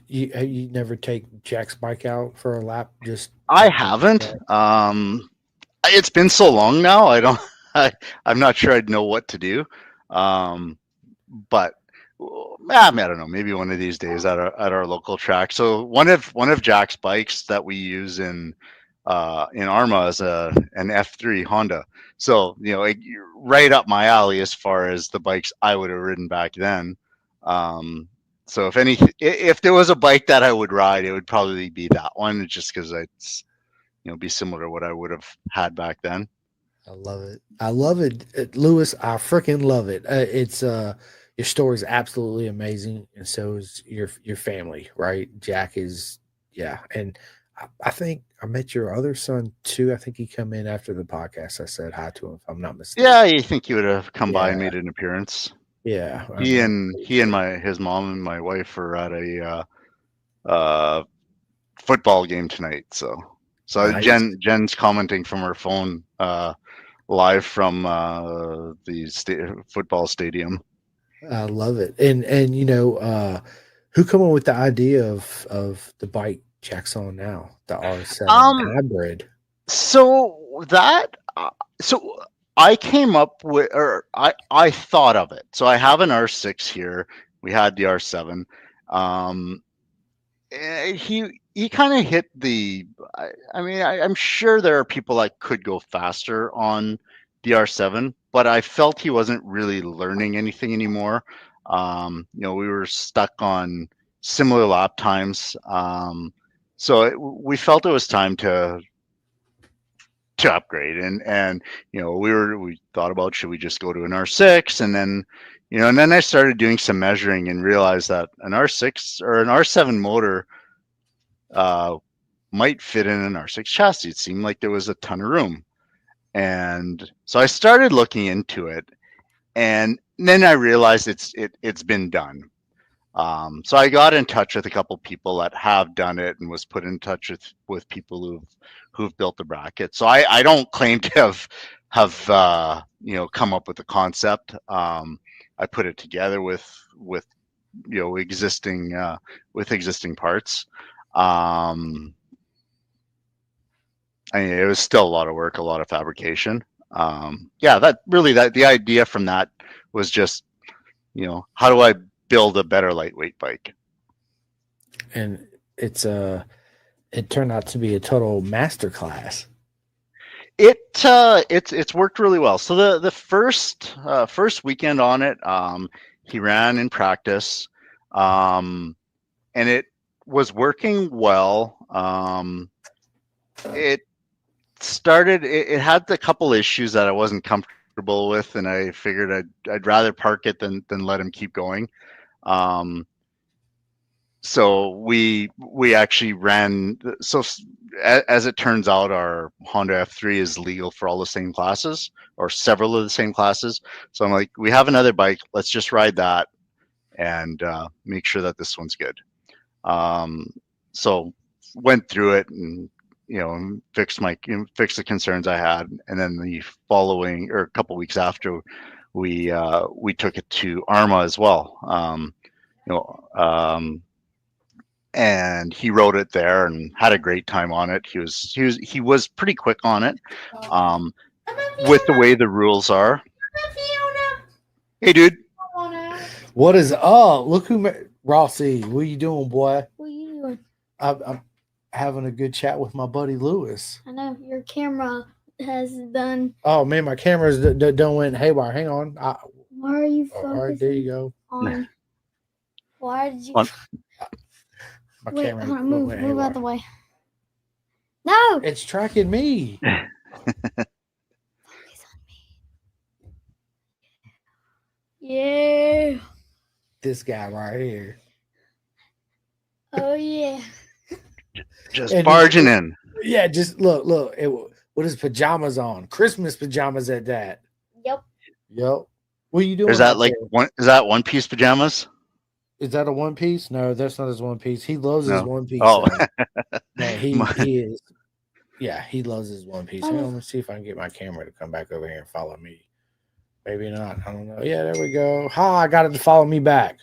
You never take Jack's bike out for a lap? Just I haven't. It's been so long now. I'm not sure I'd know what to do. But I don't know. Maybe one of these days at our local track. So one of Jack's bikes that we use in Arma is an F3 Honda. So right up my alley as far as the bikes I would have ridden back then. So if there was a bike that I would ride, it would probably be that one, just because it's be similar to what I would have had back then. I love it. I love it, Lewis. I freaking love it. It's your story is absolutely amazing, and so is your family, right? Jack is, yeah, and I think I met your other son too. I think he come in after the podcast. I said hi to him, if I'm not mistaken. Yeah, you think he would have come by and Yeah. made an appearance? Yeah, He and his mom and my wife are at a football game tonight. So Nice. Jen's commenting from her phone live from the football stadium. I love it. And who come up with the idea of the bike Jack's on now, the R7 hybrid? So I came up with, or I thought of it. So I have an R6 here. We had the R7. He kind of hit the. I'm sure there are people that could go faster on the R7, but I felt he wasn't really learning anything anymore. We were stuck on similar lap times. So we felt it was time to upgrade, and we thought about, should we just go to an R6, and then I started doing some measuring and realized that an R6 or an R7 motor might fit in an R6 chassis. It seemed like there was a ton of room, and so I started looking into it, and then I realized it's been done. So I got in touch with a couple people that have done it, and was put in touch with people who've built the bracket. So I don't claim to have come up with the concept. I put it together with existing parts. It was still a lot of work, a lot of fabrication. The idea from that was just, how do I build a better lightweight bike? And it turned out to be a total masterclass. It's worked really well. So the first weekend on it, he ran in practice, and it was working well. It had a couple issues that I wasn't comfortable with, and I figured I'd rather park it than let him keep going. So we actually ran. So as it turns out, our Honda F3 is legal for all the same classes, or several of the same classes. So I'm like, we have another bike. Let's just ride that and make sure that this one's good. So went through it and fixed the concerns I had, and then the following, or a couple weeks after, we took it to ARMA as well. And he rode it there and had a great time on it. He was pretty quick on it, with the way the rules are. Hey, dude. What is up? Look who Rossi. What are you doing, boy? What are you doing? I'm having a good chat with my buddy Lewis. I know your camera has done. Oh man, my camera's done went haywire. Hang on. Why are you focusing? All right, there you go. On. Why did you? My Wait, camera hold on, move haywire. out the way. No. It's tracking me. Focus on me. Yeah. This guy right here. Oh yeah. Just barging in. Yeah, just look. With his pajamas on, Christmas pajamas at that. Yep. What are you doing? Is that is that one piece pajamas? Is that a one piece? No, that's not his one piece. He loves his one piece. Oh, no, he is. Yeah, he loves his one piece. Hang on, let's see if I can get my camera to come back over here and follow me. Maybe not. I don't know. Yeah, there we go. I got it to follow me back.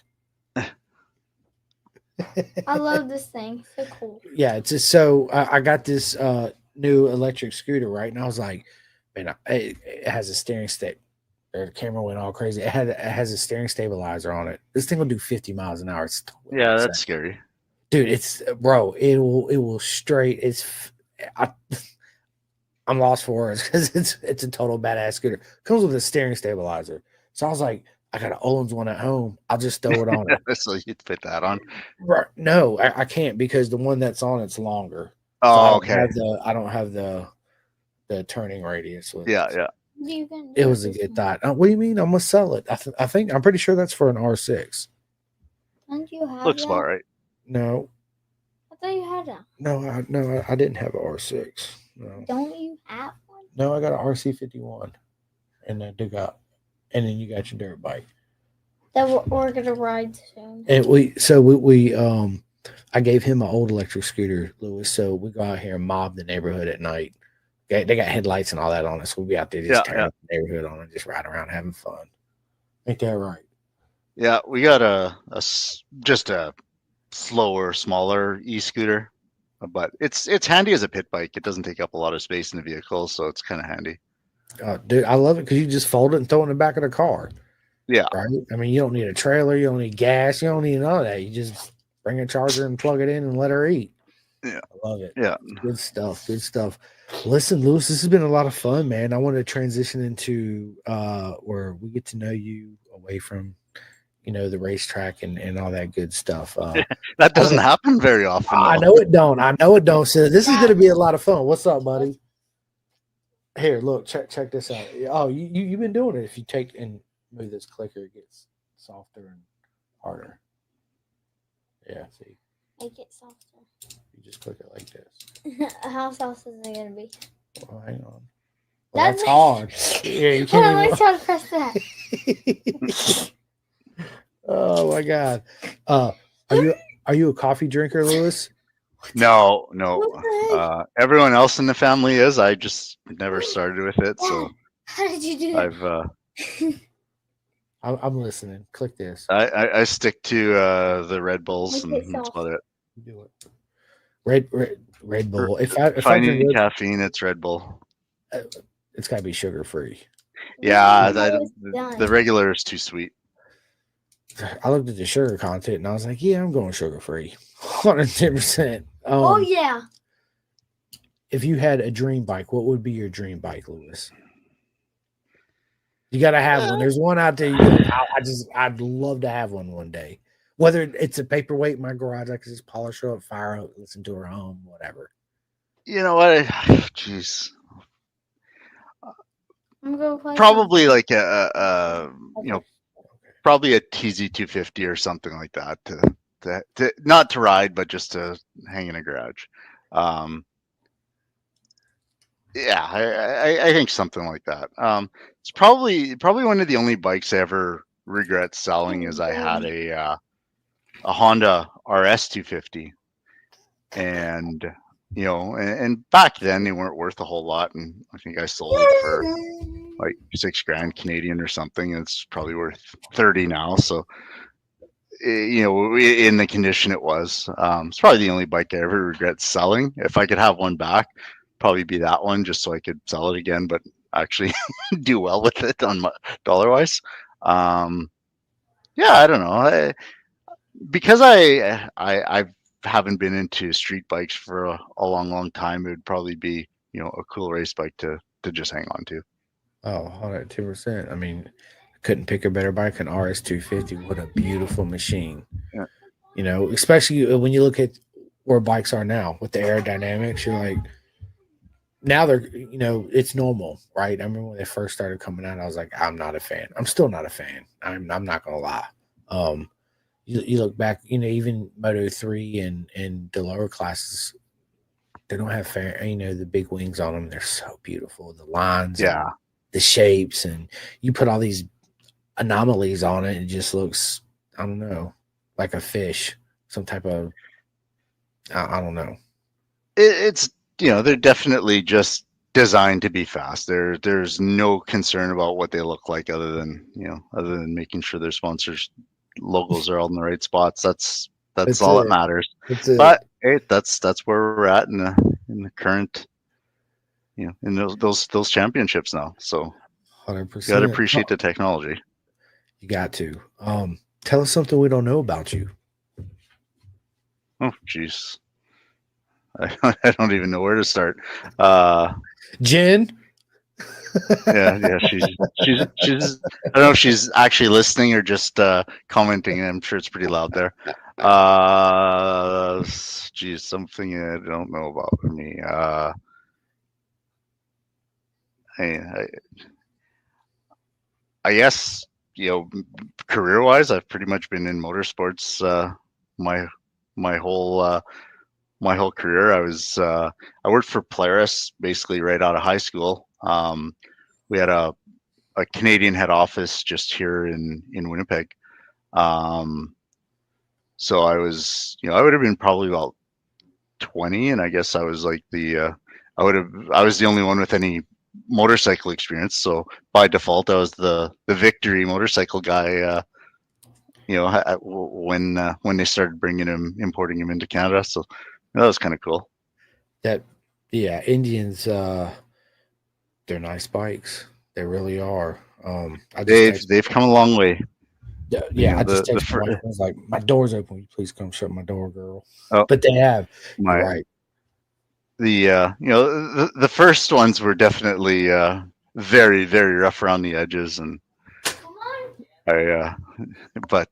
I love this thing. So cool. Yeah, it's just so I got this new electric scooter, right? And I was like, man, it has a steering stick. The camera went all crazy. It has a steering stabilizer on it. This thing will do 50 miles an hour. It's totally yeah, insane. that's scary, dude. It's bro. It will straight. I'm lost for words because it's a total badass scooter. Comes with a steering stabilizer. So I was like, I got an Olin's one at home. I'll just throw it on it. So you'd fit that on? Right. No, I can't because the one that's on it's longer. Oh, so okay. I don't have the turning radius with yeah, it. yeah. It was a good thought. What do you mean? I'm gonna sell it. I'm pretty sure that's for an R6. Don't you have Looks that? about right. No. I thought you had that. No, I didn't have an R6. No. Don't you have one? No, I got an RC51, and I and then you got your dirt bike. That we're gonna ride soon. And we I gave him an old electric scooter, Lewis. So we go out here and mob the neighborhood at night. They got headlights and all that on it, so we'll be out there just tearing up the neighborhood on it, just riding around having fun. Ain't that right? Yeah, we got just a slower, smaller e-scooter, but it's handy as a pit bike. It doesn't take up a lot of space in the vehicle, so it's kind of handy. Dude, I love it because you just fold it and throw it in the back of the car. Yeah. Right? I mean, you don't need a trailer. You don't need gas. You don't need none of that. You just bring a charger and plug it in and let her eat. Yeah. I love it. Yeah. Good stuff. Listen, Lewis, this has been a lot of fun, man. I want to transition into where we get to know you away from, the racetrack and all that good stuff. That doesn't happen very often. I know it don't. So this is going to be a lot of fun. What's up, buddy? Here, look, check this out. Oh, you've been doing it. If you take and move this clicker, it gets softer and harder. Yeah, see. Make it softer. You just click it like this. How soft is it gonna be? Well, hang on. Well, that's hard. Yeah, you Hold on, let can't me try to press that. Oh my God. Are you a coffee drinker, Lewis? No. What the heck? Everyone else in the family is. I just never started with it, so How did you do that? I'm listening. Click this. I stick to the Red Bulls, Make it and that's soft. about it. Do it. Red Bull. If I If I drink need Red, caffeine, it's Red Bull. it's got to be sugar free. Yeah, Done. the regular is too sweet. I looked at the sugar content and I was like, yeah, I'm going sugar free, 110%. Oh yeah. If you had a dream bike, what would be your dream bike, Lewis? You got to have one. There's one out there. I'd love to have one day. Whether it's a paperweight in my garage, I can just polish her up, fire up, listen to her home, whatever. You know what? Jeez. I'm gonna play Probably like probably a TZ250 or something like that to not to ride, but just to hang in a garage. Yeah, I think something like that. It's probably one of the only bikes I ever regret selling is I had a Honda RS 250, and and back then they weren't worth a whole lot, and I think I sold it for like $6,000 Canadian or something. And it's probably worth 30 now. So in the condition it was, it's probably the only bike I ever regret selling. If I could have one back, probably be that one, just so I could sell it again, but actually do well with it on my dollar wise. Yeah, I don't know. Because I haven't been into street bikes for a long time, it would probably be a cool race bike to just hang on to. Oh, 102%. I mean, I couldn't pick a better bike. An RS 250. What a beautiful machine. Yeah. Especially when you look at where bikes are now with the aerodynamics, you're like, now they're, it's normal, right? I remember when they first started coming out, I was like, I'm not a fan. I'm still not a fan. I'm not gonna lie. You look back, even Moto 3 and the lower classes, they don't have the big wings on them. They're so beautiful. The lines, Yeah, and the shapes, and you put all these anomalies on it, and it just looks, I don't know, like a fish, some type of, I don't know. it's they're definitely just designed to be fast. There's no concern about what they look like other than making sure their sponsors logos are all in the right spots. That's all that matters. But hey, that's where we're at in the current in those championships now. So 100%. you got to appreciate the technology. You got to. Tell us something we don't know about you. Oh, jeez. I don't even know where to start. Jen. yeah. She's. I don't know if she's actually listening or just commenting. I'm sure it's pretty loud there. Geez, something I don't know about me. I guess career-wise, I've pretty much been in motorsports my whole career. I worked for Polaris basically right out of high school. We had a Canadian head office just here in Winnipeg. So I was, I would have been probably about 20, and I guess I was like I was the only one with any motorcycle experience. So by default, I was the Victory motorcycle guy. When they started importing him into Canada. So that was kind of cool. Indians, they're nice bikes. They really are. They've come a long way. Yeah, I just texted my wife. I was like, my door's open. Will you please come shut my door, girl? Oh, but they have. You're right. The first ones were definitely very, very rough around the edges, and but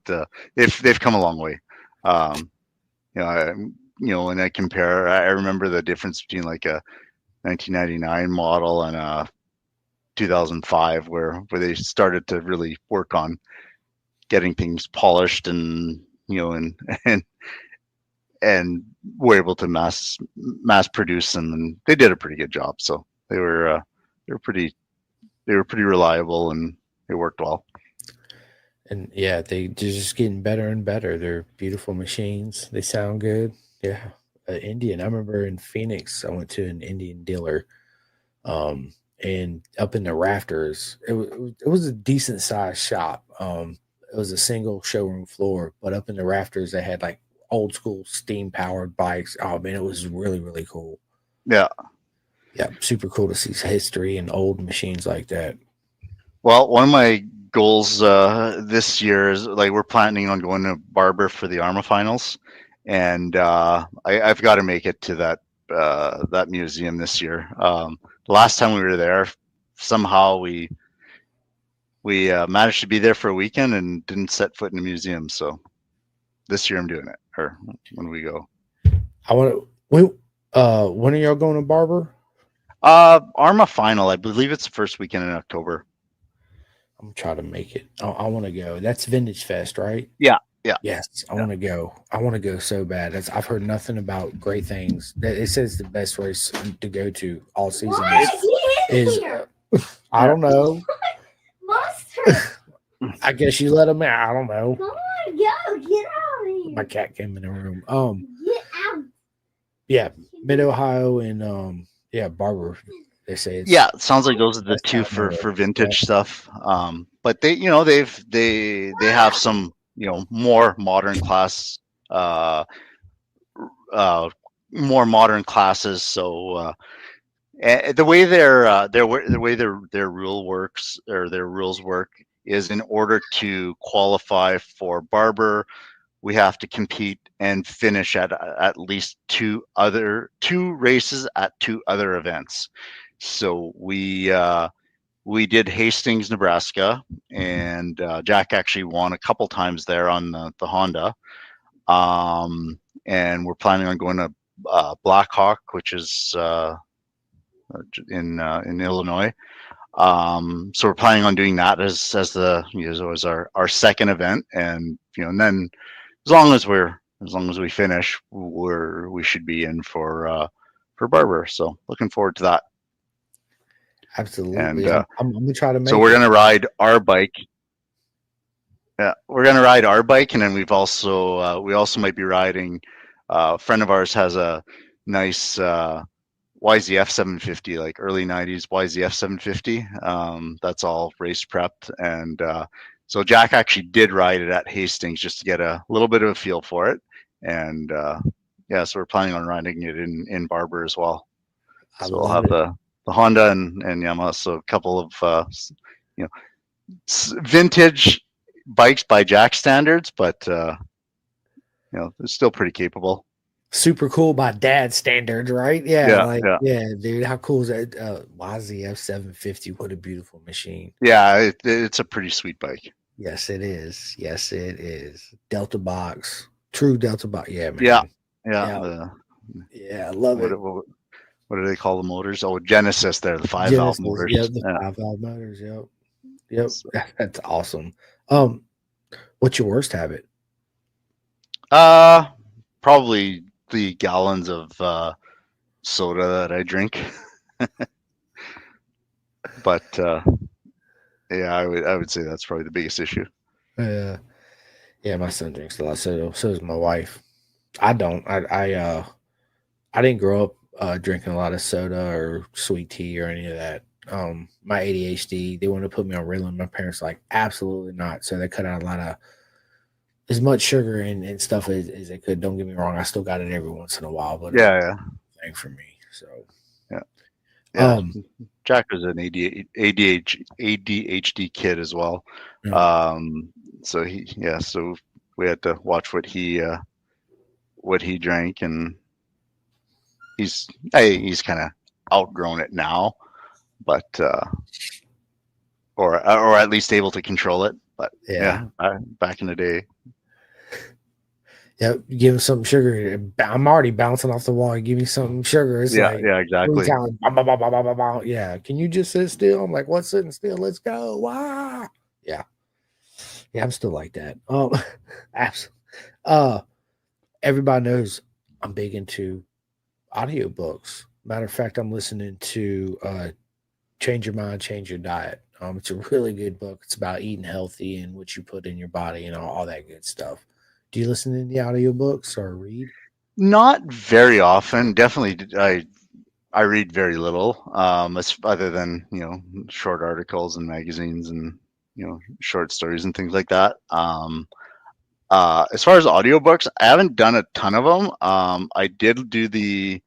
they've come a long way. When I compare, I remember the difference between like a 1999 model and a 2005, where they started to really work on getting things polished and and were able to mass produce them, and they did a pretty good job. So they were pretty reliable, and they worked well. And yeah, they're just getting better and better. They're beautiful machines. They sound good. Yeah. Indian. I remember in Phoenix, I went to an Indian dealer. and up in the rafters, it was a decent sized shop. It was a single showroom floor, but up in the rafters they had like old school steam powered bikes. Oh man, it was really really cool. Yeah. Yeah, super cool to see history and old machines like that. Well, one of my goals this year is like we're planning on going to Barber for the ARMA finals, and I've got to make it to that museum this year. The last time we were there, somehow we managed to be there for a weekend and didn't set foot in the museum. So this year I'm doing it, or when we go. I want to. When are y'all going to Barber? ARMA final, I believe it's the first weekend in October. I'm trying to make it. I want to go. That's Vintage Fest, right? Yeah, yeah. Yes, I want to go. I want to go so bad. I've heard nothing about great things. It says the best race to go to all season is I don't know. Monster. I guess you let him out. I don't know. Come on, go. Get out of here. My cat came in the room. Get out. Yeah, Mid Ohio and yeah, Barber. They say it's, yeah, it sounds like those are the that's two not for nowhere. vintage stuff. But they have some more modern class more modern classes. So the way their rule works, or their rules work, is in order to qualify for Barber, we have to compete and finish at least two races at two other events. So we did Hastings, Nebraska, and Jack actually won a couple times there on the Honda. And we're planning on going to Blackhawk, which is in Illinois. So we're planning on doing that as our second event, and and then as long as we finish, we should be in for Barber. So looking forward to that. Absolutely. And I'm gonna try to make. So we're gonna ride our bike. Yeah, we're gonna ride our bike, and then we also might be riding. A friend of ours has a nice YZF 750, like early 90s YZF 750. That's all race prepped, and so Jack actually did ride it at Hastings just to get a little bit of a feel for it, and yeah, so we're planning on riding it in Barber as well. So we'll have the Honda and Yamaha, so a couple of vintage bikes by Jack standards, but it's still pretty capable. Super cool by dad standards, right? Yeah, yeah, dude. How cool is that? YZF 750. What a beautiful machine. Yeah, it's a pretty sweet bike. Yes, it is. Yes, it is. Delta box, true Delta box. Yeah, man. Yeah. I love it. What do they call the motors? Oh, Genesis. They're the 5-valve motors. Yeah, the 5-valve motors. Yep. That's awesome. What's your worst habit? Probably the gallons of soda that I drink. But yeah, I would say that's probably the biggest issue. Yeah, my son drinks a lot of soda. So does my wife. I don't. I didn't grow up drinking a lot of soda or sweet tea or any of that. My ADHD, they wanted to put me on Ritalin. My parents were like, absolutely not. So they cut out a lot of as much sugar and stuff as they could. Don't get me wrong, I still got it every once in a while, but yeah, thing for me. So yeah. Jack was an ADHD kid as well. Yeah. So so we had to watch what he drank, and he's kind of outgrown it now, but or at least able to control it. But yeah, back in the day. Yeah, give him some sugar. I'm already bouncing off the wall. Give me some sugar. It's yeah, exactly. Yeah, can you just sit still? I'm like, what's sitting still? Let's go. Wow. Yeah, I'm still like that. Absolutely. Everybody knows I'm big into audiobooks. Matter of fact, I'm listening to Change Your Mind, Change Your Diet. It's a really good book. It's about eating healthy and what you put in your body and all that good stuff. Do you listen to the audiobooks or read? Not very often. Definitely, I I read very little, other than short articles and magazines and short stories and things like that. As far as audiobooks, I haven't done a ton of them. I did do the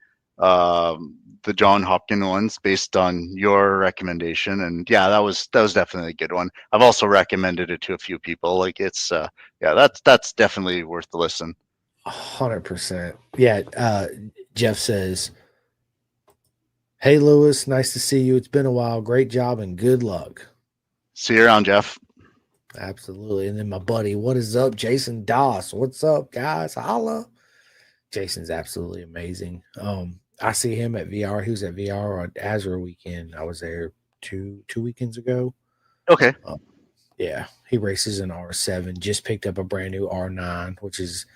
John Hopkins ones based on your recommendation, and yeah, that was definitely a good one. I've also recommended it to a few people. Like it's yeah, that's definitely worth the listen. 100%. Yeah. Jeff says, "Hey Lewis, nice to see you. It's been a while. Great job and good luck." See you around, Jeff. Absolutely. And then my buddy, what is up, Jason Doss? What's up, guys? Holla. Jason's absolutely amazing. I see him at VR. He was at VR on Azure weekend. I was there two weekends ago. Okay. Yeah, he races an R7. Just picked up a brand new R9, which is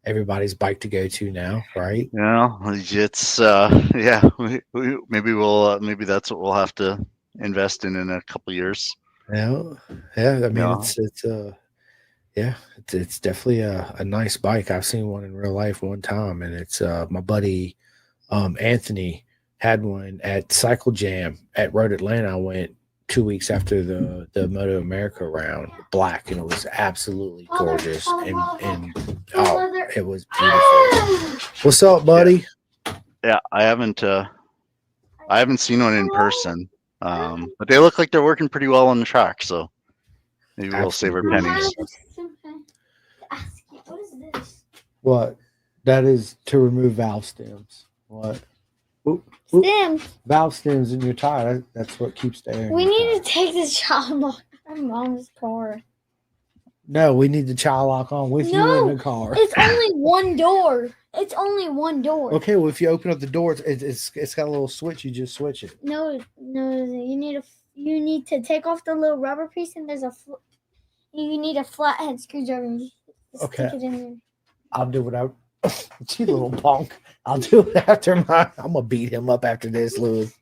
everybody's bike to go to now, right? Yeah, it's yeah. Maybe that's what we'll have to invest in a couple years. Yeah, yeah. I mean, Yeah. it's definitely a nice bike. I've seen one in real life one time, and it's my buddy Anthony had one at Cycle Jam at Road Atlanta. I went 2 weeks after the Moto America round, black, and it was absolutely gorgeous, and oh, it was beautiful. What's up, buddy? Yeah, I haven't seen one in person, but they look like they're working pretty well on the track. So maybe we'll save our pennies. What is this? What? That is to remove valve stems. What? Oop, oop. Stems. Valve stems in your tire. That's what keeps the air. We need to take this child off our mom's car. No, we need the child lock on with you in the car. It's only one door. It's only one door. Okay, well, if you open up the door, it's got a little switch. You just switch it. No, you need to take off the little rubber piece, and you need a flathead screwdriver. Okay. Stick it in there. I'll do it out. You little punk. I'll do it after I'm gonna beat him up after this, Louis.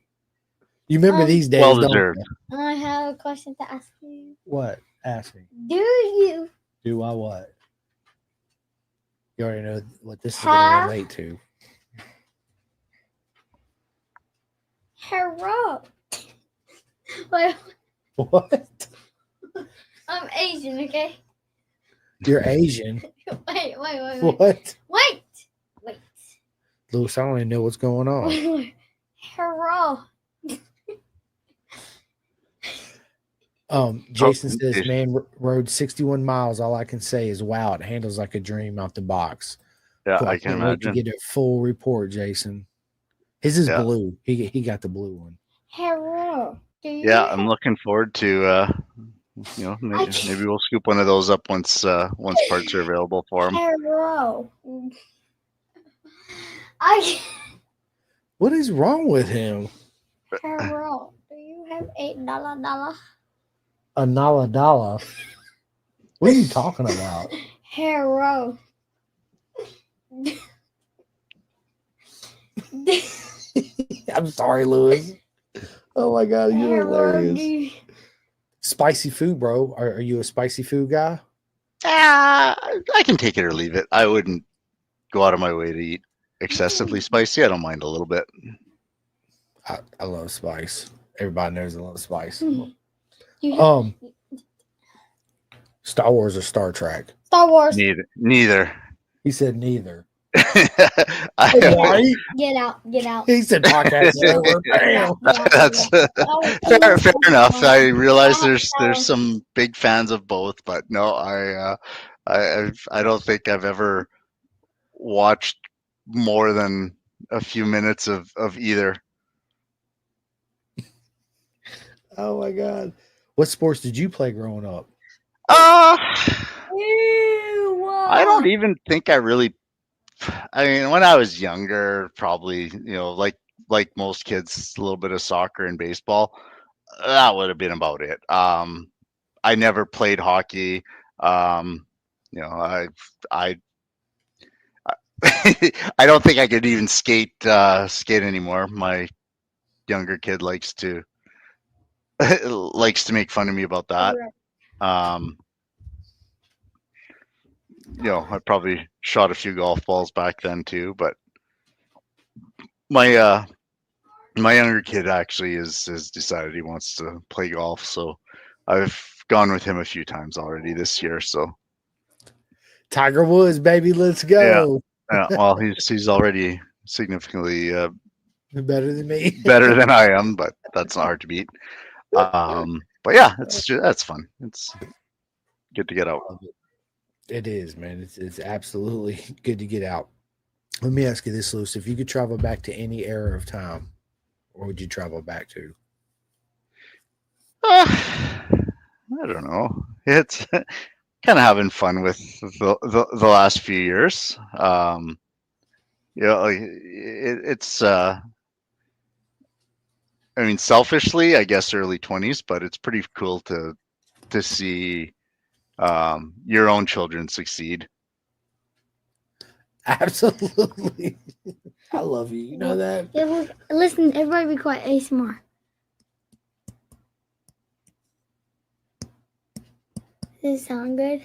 You remember these days? Well don't deserved. you? I have a question to ask you. What? Ask me. Do I what? You already know what this is gonna relate to. Hello. Wait, What? I'm Asian, okay? You're Asian. Wait. What? Wait. Louis, I don't even know what's going on. Hello. Jason says, man, rode 61 miles. All I can say is, wow, it handles like a dream out the box. Yeah, Cool. I can can't wait to imagine. get a full report, Jason. His is blue. He got the blue one. Hello. Yeah, I'm looking forward to maybe we'll scoop one of those up once parts are available for them. Hello. What is wrong with him? Hello. Do you have $8? A dollar. What are you talking about? Hello. I'm sorry, Louis. Oh my god, you're hilarious. Hello. Spicy food, bro. Are you a spicy food guy? I can take it or leave it. I wouldn't go out of my way to eat excessively spicy. I don't mind a little bit. I love spice. Everybody knows I love spice. Star Wars or Star Trek? Star Wars. Neither. He said neither. I, Get out. He said podcast is over. Bam. That's fair enough. I realize there's some big fans of both, but no, I don't think I've ever watched more than a few minutes of either. Oh my god. What sports did you play growing up? I don't even think I really. I mean, when I was younger, probably like most kids, a little bit of soccer and baseball. That would have been about it. I never played hockey. I I don't think I could even skate anymore. My younger kid likes to make fun of me about that. I probably shot a few golf balls back then too, but my My younger kid actually has decided he wants to play golf, so I've gone with him a few times already this year. So Tiger Woods, baby, let's yeah, go. well, he's already significantly Better than me. better than I am, but that's not hard to beat. But yeah, that's fun. It's good to get out. It is, man. It's absolutely good to get out. Let me ask you this, Luce. If you could travel back to any era of time, where would you travel back to? I don't know. It's kind of having fun with the last few years. Like it's I mean, selfishly, I guess early 20s, but it's pretty cool to see your own children succeed. Absolutely. I love you. You know that? Yeah, look, listen, everybody be quiet. ASMR. Does it sound good?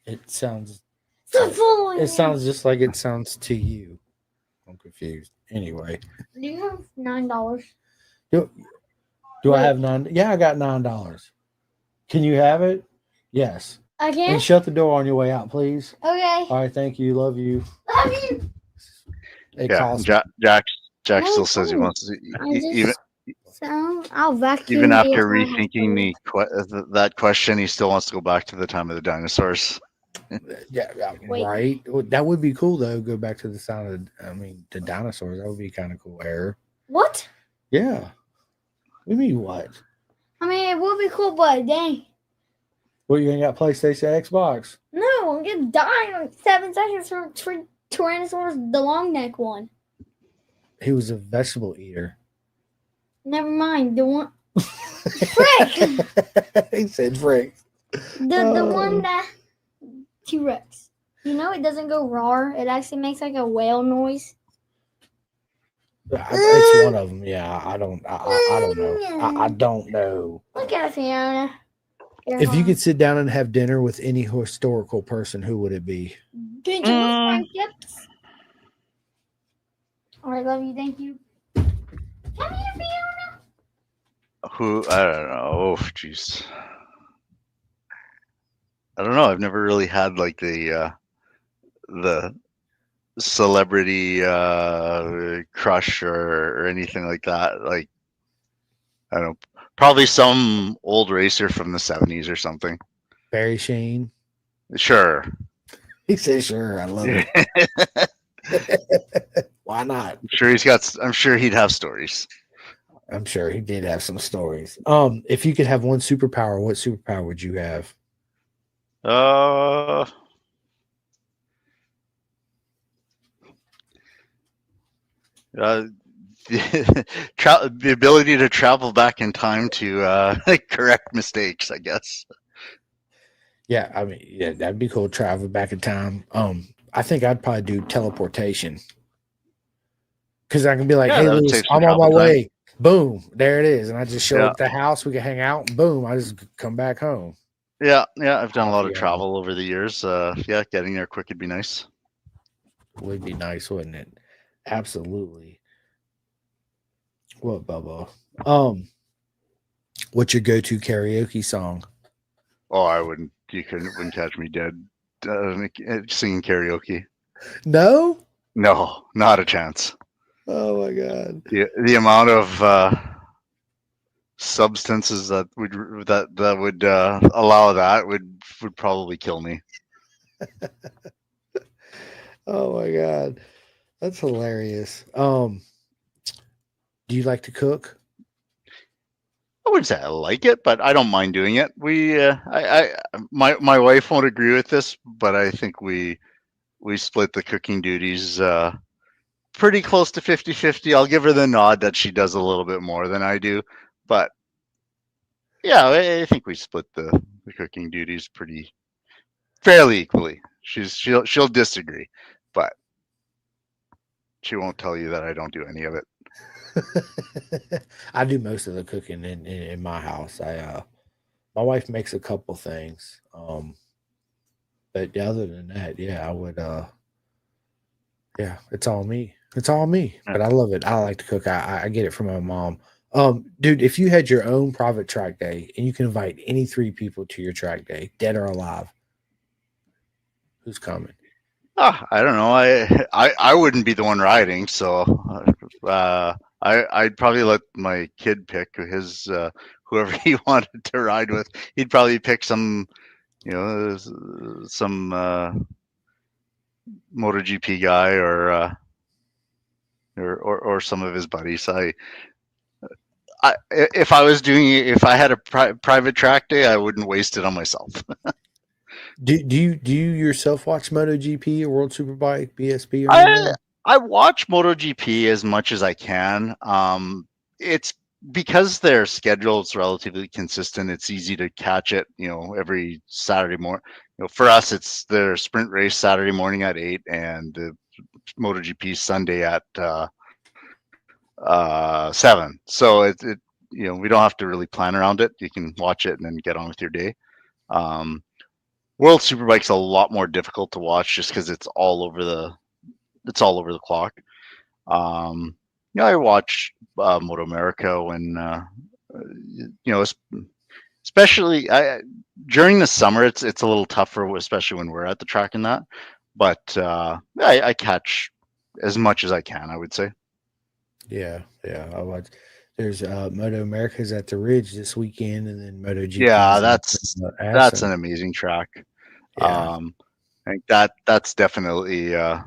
It sounds Stop following it me. sounds just like it sounds to you. I'm confused. Anyway. Do you have $9? Do I have $9? Yeah, I got $9. Can you have it? Yes. I And can't? shut the door on your way out, please. Okay. All right, thank you. Love you. Love you. It Yeah, costs Jack No, still says he don't. wants to I just I'll vacuum. even after ASMR rethinking that question, he still wants to go back to the time of the dinosaurs. yeah, Wait. right. Well, that would be cool though. Go back to the sound of the dinosaurs. That would be kind of cool era. What? Yeah. What do you mean what? I mean, it would be cool, but dang. Well, you ain't got PlayStation, Xbox. No, I'm gonna die in 7 seconds for Tyrannosaurus, the long neck one. He was a vegetable eater. Never mind. The one. Frick! He said frick. The one that T-Rex. You know, it doesn't go roar. It actually makes like a whale noise. It's one of them. Yeah, I don't know. I don't know. Look at Fiona. If you could sit down and have dinner with any historical person, who would it be? Did you look friendships? All right, love you. Thank you. Come here, Fiona. Who I don't know. Oh, jeez. I don't know. I've never really had like the celebrity crush or anything like that. Like I don't know. Probably some old racer from the 70s or something. Barry Sheen. Sure. He said, "Sure, I love it." Why not? I'm sure he'd have stories. I'm sure he did have some stories. If you could have one superpower, what superpower would you have? The ability to travel back in time to correct mistakes, I guess. Yeah, I mean, yeah, that'd be cool. Travel back in time. I think I'd probably do teleportation because I can be like, Yeah, "Hey, that would Lewis, save some I'm on my travel time. way." Boom, there it is, and I just show Yeah. up at the house. We can hang out. And boom, I just come back home. Yeah, I've done a lot of Yeah. travel over the years. Yeah, getting there quick would be nice. Would be nice, wouldn't it? Absolutely. What, Bubba? What's your go-to karaoke song? Oh, I wouldn't. You wouldn't catch me dead singing karaoke. No. No, not a chance. Oh my god. The amount of substances that would allow that would probably kill me. Oh my god. That's hilarious. Do you like to cook? I wouldn't say I like it, but I don't mind doing it. My wife won't agree with this, but I think we split the cooking duties pretty close to 50-50. I'll give her the nod that she does a little bit more than I do, but yeah, I think we split the cooking duties pretty fairly equally. She'll disagree, but she won't tell you that I don't do any of it. I do most of the cooking in my house. My wife makes a couple things. But other than that, yeah, I would yeah, it's all me. It's all me, Yeah. but I love it. I like to cook. I get it from my mom. Dude, if you had your own private track day and you can invite any 3 people to your track day, dead or alive, who's coming? I don't know. I wouldn't be the one riding, so I'd probably let my kid pick his whoever he wanted to ride with. He'd probably pick some, some MotoGP guy or some of his buddies. If I was if I had a private track day, I wouldn't waste it on myself. Do you yourself watch MotoGP or World Superbike, BSB or I anything? I watch MotoGP as much as I can. It's because their schedule's relatively consistent. It's easy to catch it, every Saturday morning. For us, it's their sprint race Saturday morning at 8, and MotoGP Sunday at 7. So we don't have to really plan around it. You can watch it and then get on with your day. World Superbike's a lot more difficult to watch just because it's all over the clock. I watch Moto America when especially during the summer. It's a little tougher, especially when we're at the track and that. But I catch as much as I can, I would say. Yeah. I watch. There's Moto America's at the Ridge this weekend, and then MotoGP. Yeah, that's an amazing track. Yeah. I think that's definitely on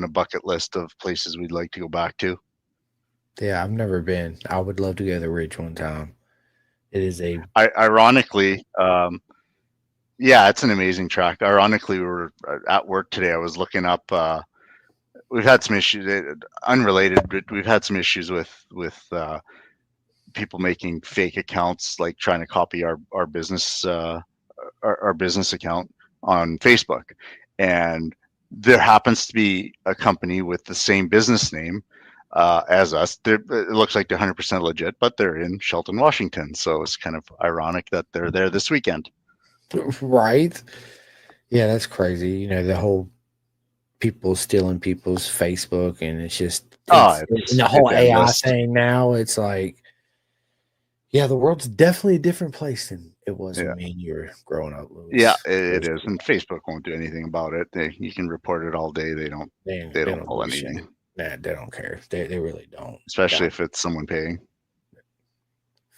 a bucket list of places we'd like to go back to. Yeah, I've never been. I would love to go to the Ridge one time. It is ironically, it's an amazing track. Ironically, we were at work today. I was looking up. We've had some issues, unrelated, but we've had some issues with people making fake accounts, like trying to copy our business our business account on Facebook, and there happens to be a company with the same business name as us. It looks like they're 100% legit, but they're in Shelton, Washington. So it's kind of ironic that they're there this weekend. right. Yeah, that's crazy. The whole people stealing people's Facebook, and it's the whole AI thing now. It's like, yeah, the world's definitely a different place than it was when me and you were growing up, Louis. Yeah, it is, and Facebook won't do anything about it. You can report it all day. They don't pull anything. Nah, they don't care. They really don't. Especially if it's someone paying.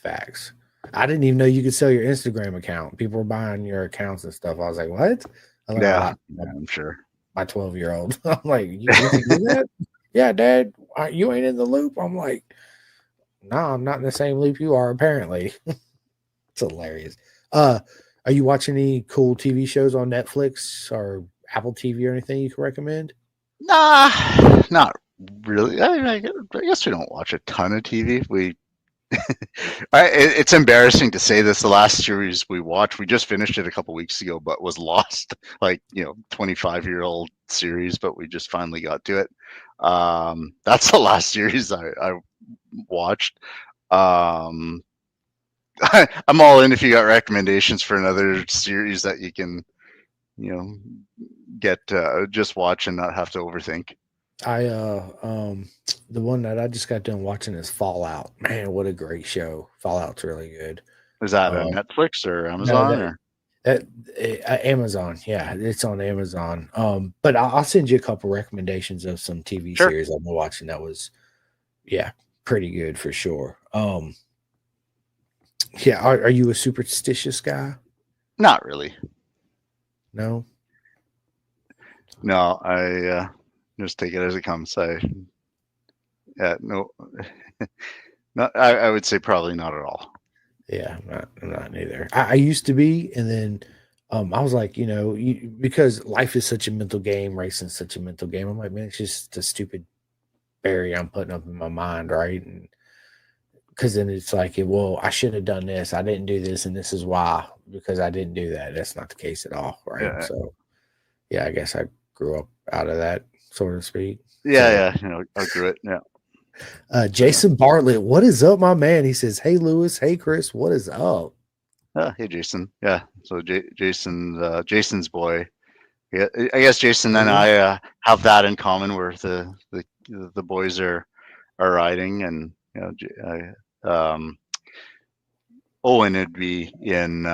Facts. I didn't even know you could sell your Instagram account. People were buying your accounts and stuff. I was like, what? I'm sure. My 12-year-old. I'm like, you can do that? Yeah, Dad, you ain't in the loop. I'm like, no, I'm not in the same loop you are, apparently. It's hilarious. Are you watching any cool TV shows on Netflix or Apple TV or anything you can recommend? Nah, not really. I guess we don't watch a ton of TV. It's embarrassing to say this. The last series we watched, we just finished it a couple weeks ago, but was lost. 25-year-old series, but we just finally got to it. That's the last series I watched. I'm all in if you got recommendations for another series that you can, get just watch and not have to overthink. The one that I just got done watching is Fallout. Man, what a great show! Fallout's really good. Is that on Netflix or Amazon Amazon? Yeah, it's on Amazon. But I'll send you a couple recommendations of some TV series I've been watching that was, pretty good for sure. Yeah, are you a superstitious guy? Not really. No. No, I just take it as it comes. No, not. I would say probably not at all. Yeah, I'm not either. I used to be, and then I was like, because life is such a mental game, racing's such a mental game. I'm like, man, it's just a stupid barrier I'm putting up in my mind, right? And because then it's like, well, I should have done this. I didn't do this, and this is why, because I didn't do that. That's not the case at all, right? Yeah. So, yeah, I guess I grew up out of that, so to speak. Yeah, I grew it. Yeah. Jason Bartlett, what is up, my man? He says, "Hey, Lewis. Hey, Chris. What is up?" Hey, Jason. Yeah. So Jason's boy. Yeah, I guess Jason and I have that in common. We're the the boys are riding, and Owen would be in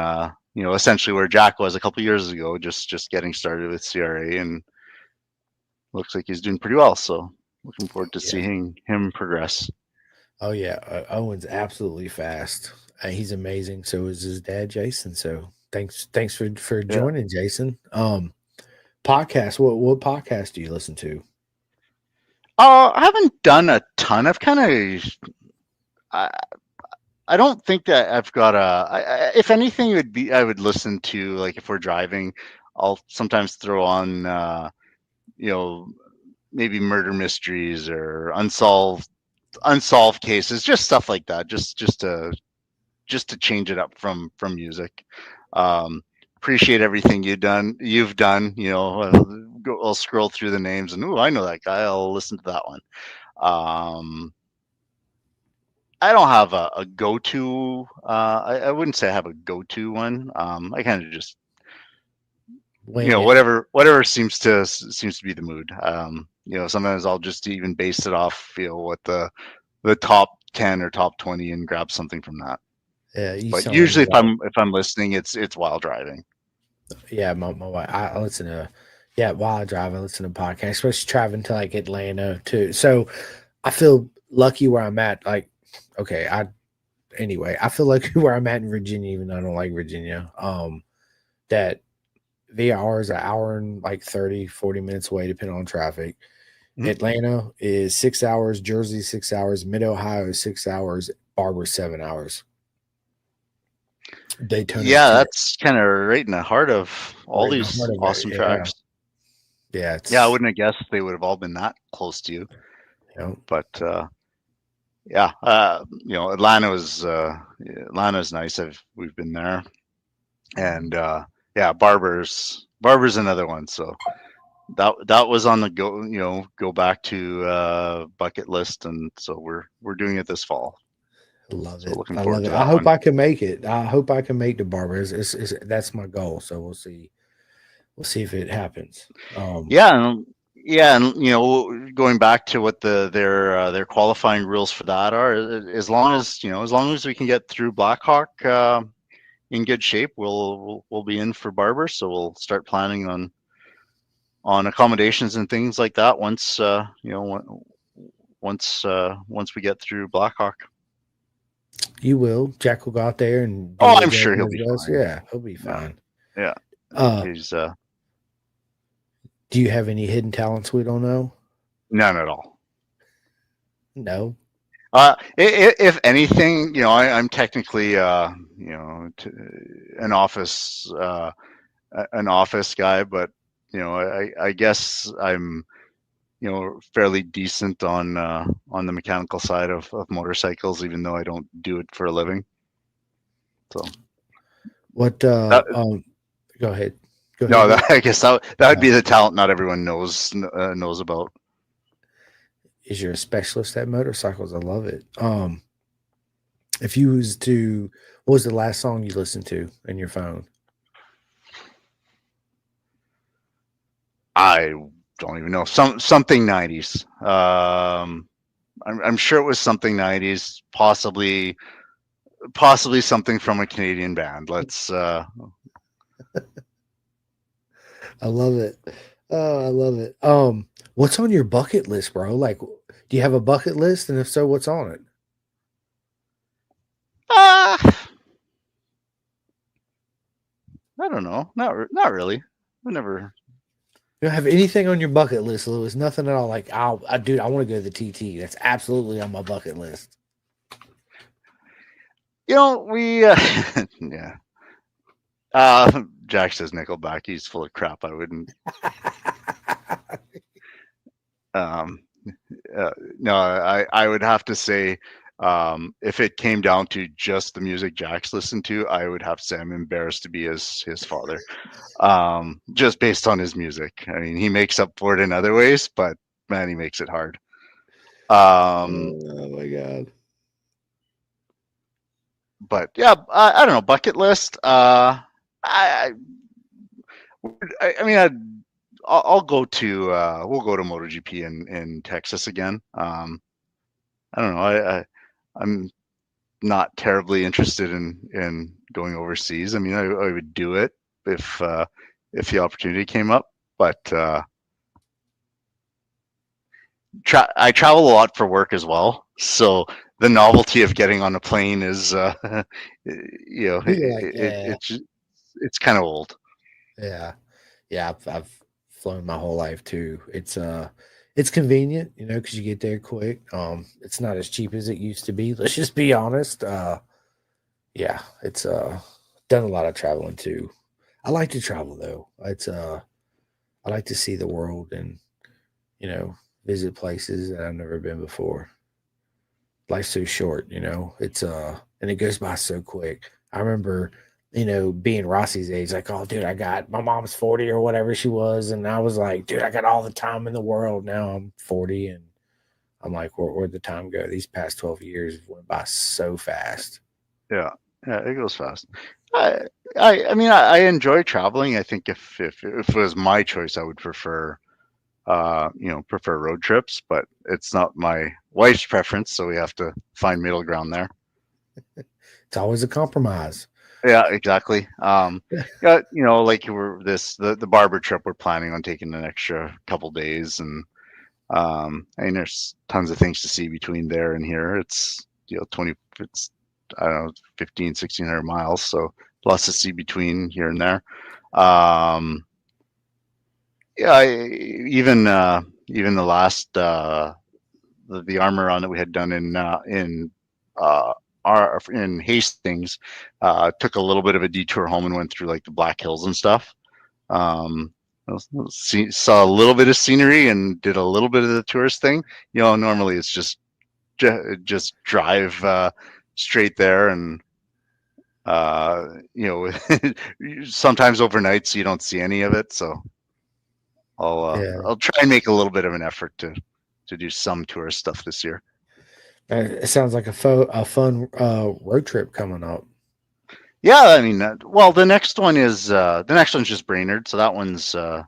essentially where Jack was a couple years ago, just getting started with CRA, and looks like he's doing pretty well. So looking forward to seeing him progress. Oh yeah, Owen's absolutely fast. He's amazing. So is his dad, Jason. So thanks for joining, Jason. Podcast. What podcast do you listen to? I haven't done a ton. I've kind of. I don't think that I've got if anything, it would be I would listen to, like, if we're driving, I'll sometimes throw on maybe murder mysteries or unsolved cases, just stuff like that, just to change it up from music. Appreciate everything you've done. I'll scroll through the names and, I know that guy, I'll listen to that one. I don't have a go-to. I wouldn't say I have a go-to one. I kind of just whatever seems to be the mood. Sometimes I'll just even base it off what the top 10 or top 20 and grab something from that. Yeah, but usually if I'm listening, it's while driving. Yeah, my wife, I listen to while I drive, I listen to podcasts, especially traveling to like Atlanta too. So I feel lucky where I'm at. Like, okay, I feel like where I'm at in Virginia, even though I don't like Virginia, that VR is an hour and like 30, 40 minutes away, depending on traffic. Mm-hmm. Atlanta is 6 hours, Jersey 6 hours, Mid Ohio is 6 hours, Barber 7 hours. Daytona. Yeah, that's kind of right in the heart of all these awesome tracks. Yeah, I wouldn't have guessed they would have all been that close to you. Yeah. But Atlanta's nice. We've been there, and Barber's another one. So that was on the go back to bucket list, and so we're doing it this fall. I love it. I love it. I hope I can make it. I hope I can make the Barber. That's my goal. So we'll see. We'll see if it happens. And going back to what their qualifying rules for that are, as long as we can get through Blackhawk in good shape, we'll be in for Barber. So we'll start planning on accommodations and things like that once we get through Blackhawk. You will. Jack will go out there and. I'm sure he'll be fine. Yeah, he'll be fine. Yeah. He's. Do you have any hidden talents we don't know? None at all. No. If anything, I'm technically, an office guy, but I guess I'm, fairly decent on the mechanical side of motorcycles, even though I don't do it for a living. So, what? Go ahead. No, I guess that would be the talent not everyone knows about. Is you're a specialist at motorcycles. I love it. If you was to, what was the last song you listened to in your phone? I don't even know. Something 90s. I'm sure it was something 90s. Possibly something from a Canadian band. Let's. I love it. Oh, I love it. What's on your bucket list, bro? Like, do you have a bucket list? And if so, what's on it? I don't know. Not really. I never. You don't have anything on your bucket list, Lewis? Nothing at all. Like, I want to go to the TT. That's absolutely on my bucket list. We yeah. Jack says Nickelback. He's full of crap. I wouldn't. No, I would have to say, if it came down to just the music Jack's listened to, I would have to say I'm embarrassed to be his father. Just based on his music. I mean, he makes up for it in other ways, but man, he makes it hard. Oh my God. But yeah, I don't know. Bucket list. I mean, I'll go to we'll go to MotoGP in Texas again. I don't know. I'm not terribly interested in going overseas. I mean, I would do it if the opportunity came up, but I travel a lot for work as well, so the novelty of getting on a plane is You're like, yeah, it's kind of old. yeah, yeah. I've flown my whole life too. It's convenient, you know, because you get there quick. It's not as cheap as it used to be. Let's just be honest. Yeah, it's done a lot of traveling too. I like to travel though. I like to see the world and, you know, visit places that I've never been before. Life's so short, you know. And it goes by so quick. I remember, you know, being Rossi's age, like, oh dude, I got my mom's 40 or whatever she was, and I was like, dude, I got all the time in the world. Now I'm 40 and I'm like, where'd the time go? These past 12 years went by so fast. Yeah, yeah, it goes fast. I I mean I enjoy traveling. I think if it was my choice, I would prefer prefer road trips, but it's not my wife's preference, so we have to find middle ground there. It's always a compromise. Yeah, exactly. Yeah, you know, like the barber trip we're planning on taking an extra couple days, and I mean there's tons of things to see between there and here. It's you know 20 it's I don't know 1600 miles, so lots to see between here and there. Um, yeah, even the last the armor on that we had done in Hastings, took a little bit of a detour home and went through like the Black Hills and stuff. Um, saw a little bit of scenery and did a little bit of the tourist thing. You know, normally it's just drive straight there, and you know, sometimes overnight, so you don't see any of it. So Yeah. I'll try and make a little bit of an effort to do some tourist stuff this year. It sounds like a fun road trip coming up. Yeah, I mean, well, the next one's just Brainerd, so that one's that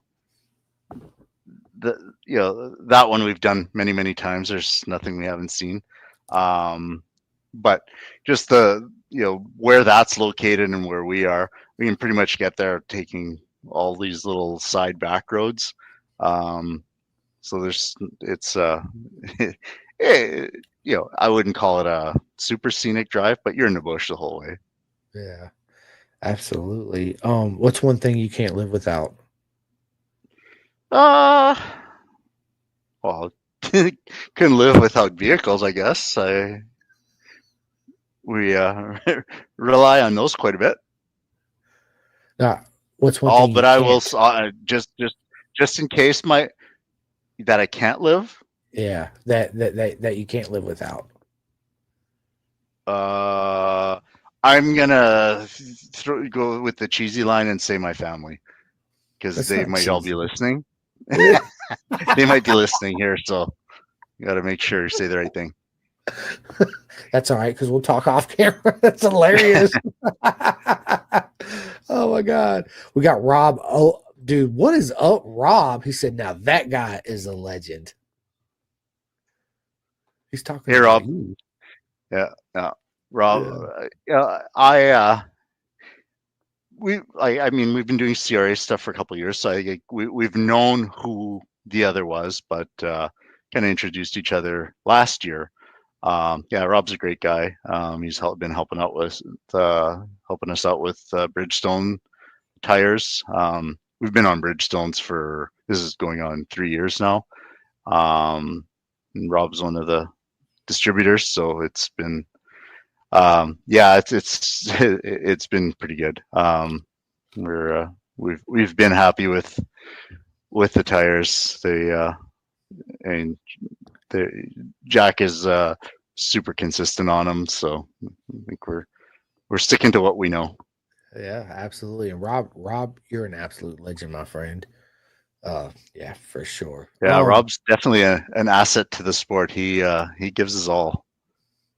one we've done many times. There's nothing we haven't seen, but just where that's located and where we are, we can pretty much get there taking all these little side back roads. So it's I wouldn't call it a super scenic drive, but you're in the bush the whole way. Yeah, absolutely. What's one thing you can't live without? Well, couldn't live without vehicles, I guess. We rely on those quite a bit. What's one thing But you I will can't? just in case that I can't live. Yeah, that you can't live without. I'm gonna go with the cheesy line and say my family, because That's they not might all be cheesy. listening. They might be listening here, so you got to make sure you say the right thing. That's all right, because we'll talk off camera. That's hilarious. Oh my god, we got Rob. Oh, dude, what is up, Rob? He said, "Now that guy is a legend." He's talking Hey, about Rob. you. Yeah, Rob. Yeah, I mean, we've been doing CRA stuff for a couple of years, so we've known who the other was, but kind of introduced each other last year. Yeah, Rob's a great guy. He's been helping us out with Bridgestone tires. We've been on Bridgestones this is going on 3 years now. And Rob's one of the distributors, so it's been yeah, it's been pretty good. We've been happy with the tires. Jack is super consistent on them, so I think we're sticking to what we know. Yeah, absolutely. And Rob, you're an absolute legend, my friend. Yeah, for sure. Yeah, Rob's definitely an asset to the sport. He gives us all.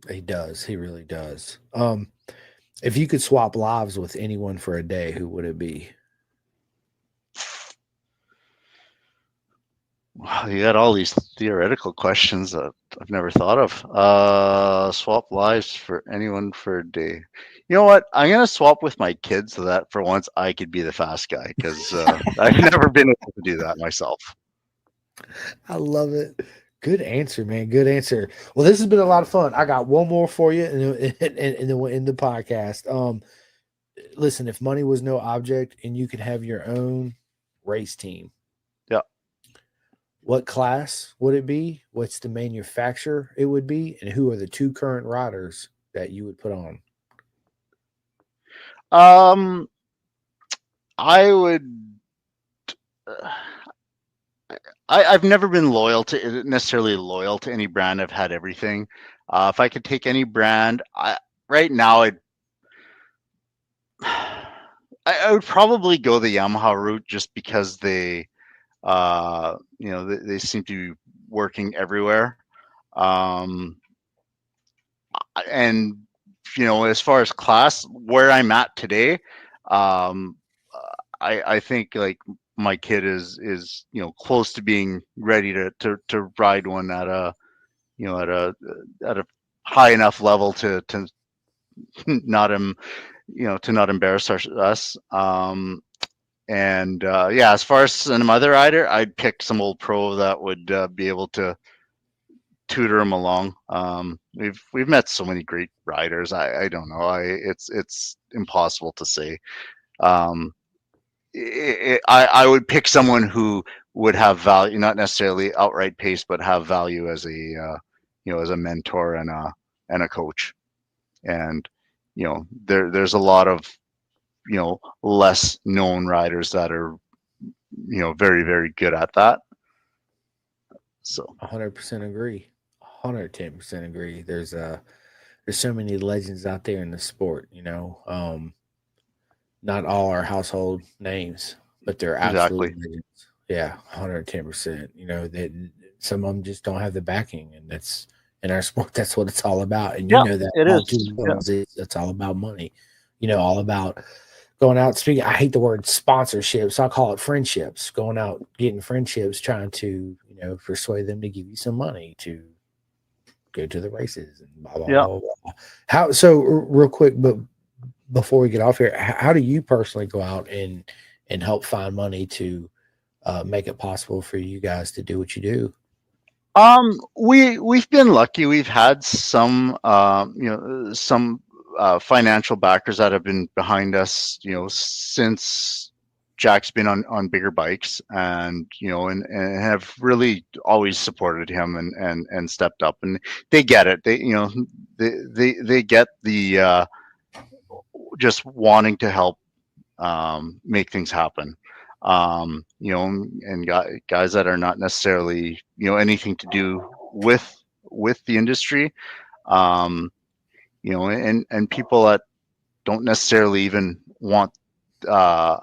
He does. He really does. If you could swap lives with anyone for a day, who would it be? Wow, you got all these theoretical questions that I've never thought of. Swap lives for anyone for a day. You know what? I'm gonna swap with my kids so that for once I could be the fast guy because I've never been able to do that myself. I love it. Good answer, man. Good answer. Well, this has been a lot of fun. I got one more for you, and then we'll end the podcast. Listen, if money was no object and you could have your own race team, Yeah. what class would it be? What's the manufacturer it would be? And who are the two current riders that you would put on? I would. Uh, I've never been necessarily loyal to any brand. I've had everything. If I could take any brand, right now I would probably go the Yamaha route just because they they seem to be working everywhere. Um, and as far as class, where I'm at today, um, I think like my kid is close to being ready to ride one at a at a high enough level to not to not embarrass us. And yeah, as far as some other rider, I'd pick some old pro that would be able to tutor him along. We've met so many great riders. I don't know. It's impossible to say. Um, I would pick someone who would have value, not necessarily outright pace, but have value as a as a mentor and a coach. And there's a lot of less known riders that are very very good at that. So 100% agree. 110% agree. There's so many legends out there in the sport, not all are household names, but they're absolute exactly. legends. Yeah, 110%. That some of them just don't have the backing, and that's in our sport. That's what it's all about, and Yeah, that it all is. too Yeah. well. It's all about money. All about going out speaking. I hate the word sponsorships. I call it friendships. Going out getting friendships, trying to persuade them to give you some money to go to the races and blah blah Yeah. blah blah. How so? Real quick, but before we get off here, how do you personally go out and help find money to make it possible for you guys to do what you do? We've been lucky. We've had some some financial backers that have been behind us, since Jack's been on bigger bikes, and and have really always supported him and stepped up, and they get it. They get the just wanting to help make things happen. And guys that are not necessarily anything to do with the industry, um, and people that don't necessarily even want uh,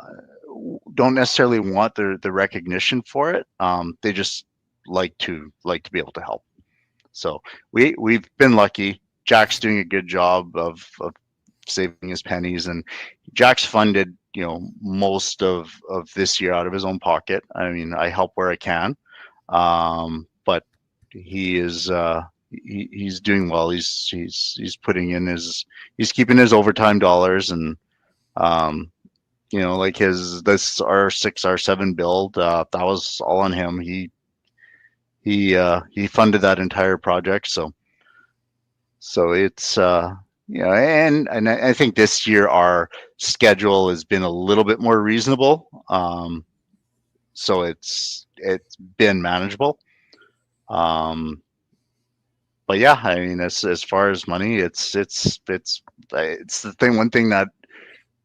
don't necessarily want the recognition for it. They just like to be able to help. So we've been lucky. Jack's doing a good job of saving his pennies, and Jack's funded most of this year out of his own pocket. I mean, I help where I can, but he is he's doing well. He's putting in he's keeping his overtime dollars, and um, like this R6 R7 build, that was all on him. He funded that entire project, so it's and I think this year our schedule has been a little bit more reasonable. So it's been manageable. But yeah, I mean, as far as money, it's the one thing that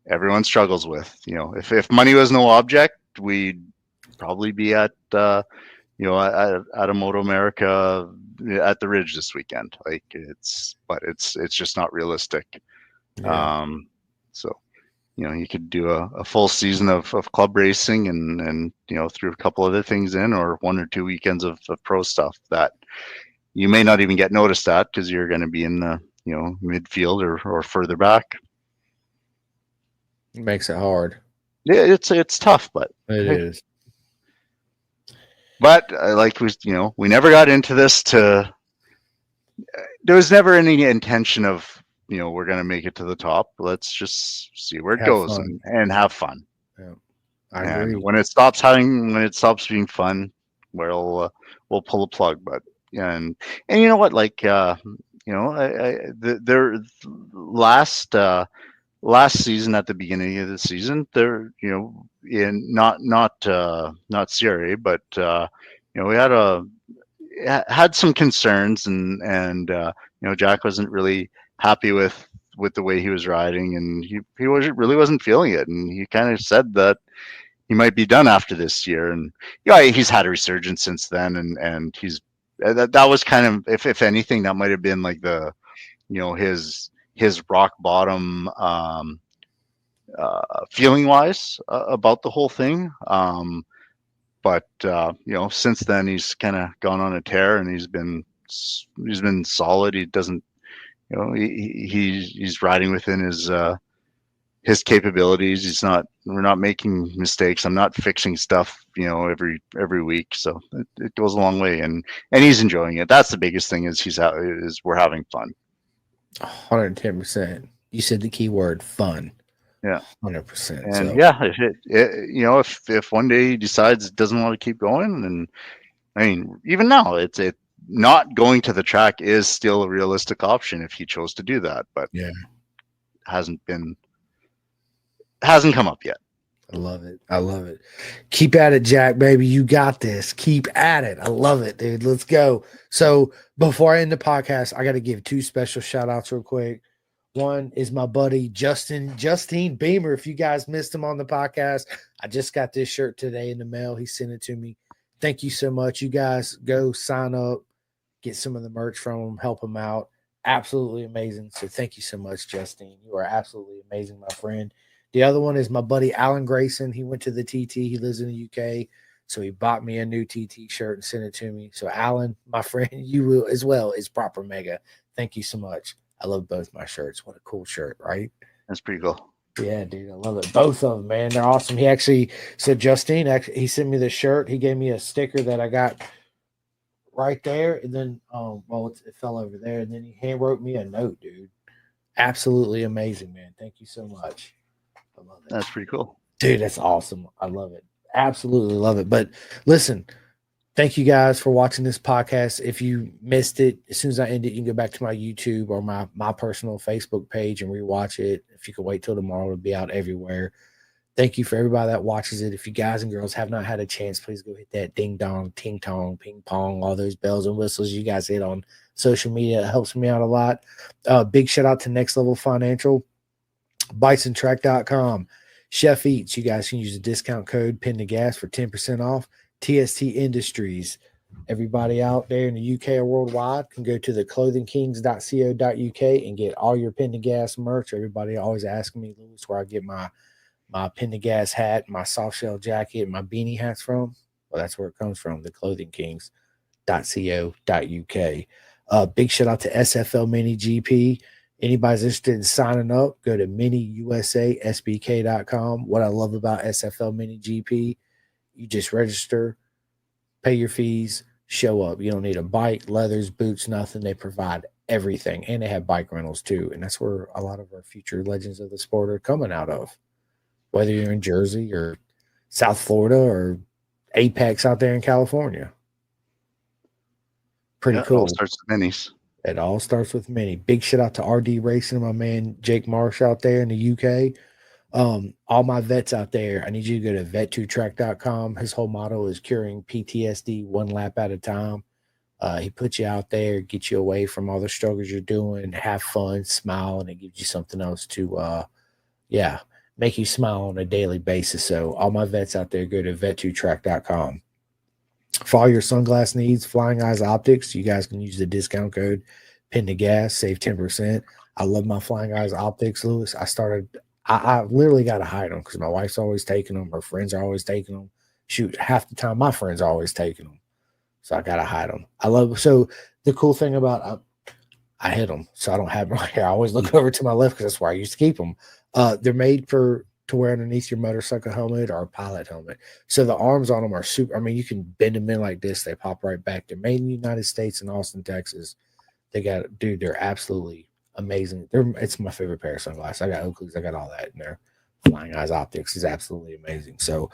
everyone struggles with. If money was no object, we'd probably be at at a Moto America at the Ridge this weekend. But it's just not realistic. Yeah. So you could do a full season of club racing and through a couple other things in, or 1 or 2 weekends of pro stuff that you may not even get noticed at because you're going to be in the midfield or further back. It makes it hard. Yeah, it's tough, but It hey, is. But like we never got into this to. There was never any intention of we're gonna make it to the top. Let's just see where it Have goes fun. and have fun. Yeah, I And agree. when it stops being fun, we'll pull the plug. But yeah, and you know what? Like their last season at the beginning of the season, they're in not CRA, but we had some concerns and Jack wasn't really happy with the way he was riding, and he wasn't feeling it, and he kind of said that he might be done after this year. And he's had a resurgence since then, and he's that was kind of, if anything, that might have been like the his rock bottom feeling wise about the whole thing. But since then he's kind of gone on a tear, and he's been solid. He doesn't, he's riding within his capabilities. We're not making mistakes. I'm not fixing stuff, every week. So it goes a long way, and he's enjoying it. That's the biggest thing, is we're having fun. 110%. You said the key word, fun. Yeah, 100%. and so. yeah, if one day he decides he doesn't want to keep going, and I mean, even now, it not going to the track is still a realistic option if he chose to do that, but yeah, hasn't come up yet. I love it. I love it. Keep at it, Jack, baby. You got this. Keep at it. I love it, dude. Let's go. So before I end the podcast, I got to give 2 special shout outs real quick. One is my buddy Justine Beamer. If you guys missed him on the podcast, I just got this shirt today in the mail. He sent it to me. Thank you so much. You guys go sign up, get some of the merch from him, help him out. Absolutely amazing. So thank you so much, Justine. You are absolutely amazing, my friend. The other one is my buddy Alan Grayson. He went to the TT. He lives in the UK. So he bought me a new TT shirt and sent it to me. So Alan, my friend, you will as well. It's Proper Mega. Thank you so much. I love both my shirts. What a cool shirt, right? That's pretty cool. Yeah, dude, I love it. Both of them, man. They're awesome. He actually said, Justine, he sent me the shirt. He gave me a sticker that I got right there. And then, it fell over there. And then he hand wrote me a note, dude. Absolutely amazing, man. Thank you so much. I love it. That's pretty cool. Dude, that's awesome. I love it. Absolutely love it. But listen, thank you guys for watching this podcast. If you missed it, as soon as I end it, you can go back to my YouTube or my personal Facebook page and rewatch it. If you could wait till tomorrow, it'll be out everywhere. Thank you for everybody that watches it. If you guys and girls have not had a chance, please go hit that ding dong, ting tong, ping pong, all those bells and whistles you guys hit on social media. It helps me out a lot. Big shout out to Next Level Financial, bisontrack.com, Chef Eats. You guys can use the discount code Pin to Gas for 10% off. TST Industries. Everybody out there in the UK or worldwide can go to the clothingkings.co.uk and get all your Pin to Gas merch. Everybody always asking me, Lewis, where I get my Pin to Gas hat, my soft shell jacket, my beanie hats from. Well, that's where it comes from, the clothingkings.co.uk. Big shout out to SFL Mini GP. Anybody's interested in signing up, go to miniusasbk.com. What I love about SFL Mini GP, you just register, pay your fees, show up. You don't need a bike, leathers, boots, nothing. They provide everything. And they have bike rentals too. And that's where a lot of our future legends of the sport are coming out of. Whether you're in Jersey or South Florida or Apex out there in California. Pretty cool. It all starts with minis. It all starts with Mini. Big shout out to RD Racing, my man Jake Marsh out there in the UK. All my vets out there, I need you to go to vet2track.com. His whole motto is curing PTSD one lap at a time. He puts you out there, gets you away from all the struggles you're doing, have fun, smile, and it gives you something else to, make you smile on a daily basis. So all my vets out there, go to vet2track.com. For all your sunglass needs, Flying Eyes Optics, you guys can use the discount code Pin to Gas, save 10%. I love my Flying Eyes Optics, Lewis. I literally got to hide them because my wife's always taking them. Her friends are always taking them. Shoot, half the time my friends are always taking them. So I got to hide them. So the cool thing about I hit them, so I don't have them right here. I always look over to my left because that's where I used to keep them. They're made for to wear underneath your motorcycle helmet or a pilot helmet. So the arms on them are super. I mean, you can bend them in like this; they pop right back. They're made in the United States in Austin, Texas. They got, dude, they're absolutely amazing. It's my favorite pair of sunglasses. I got Oakleys, I got all that in there. Flying Eyes Optics is absolutely amazing. So,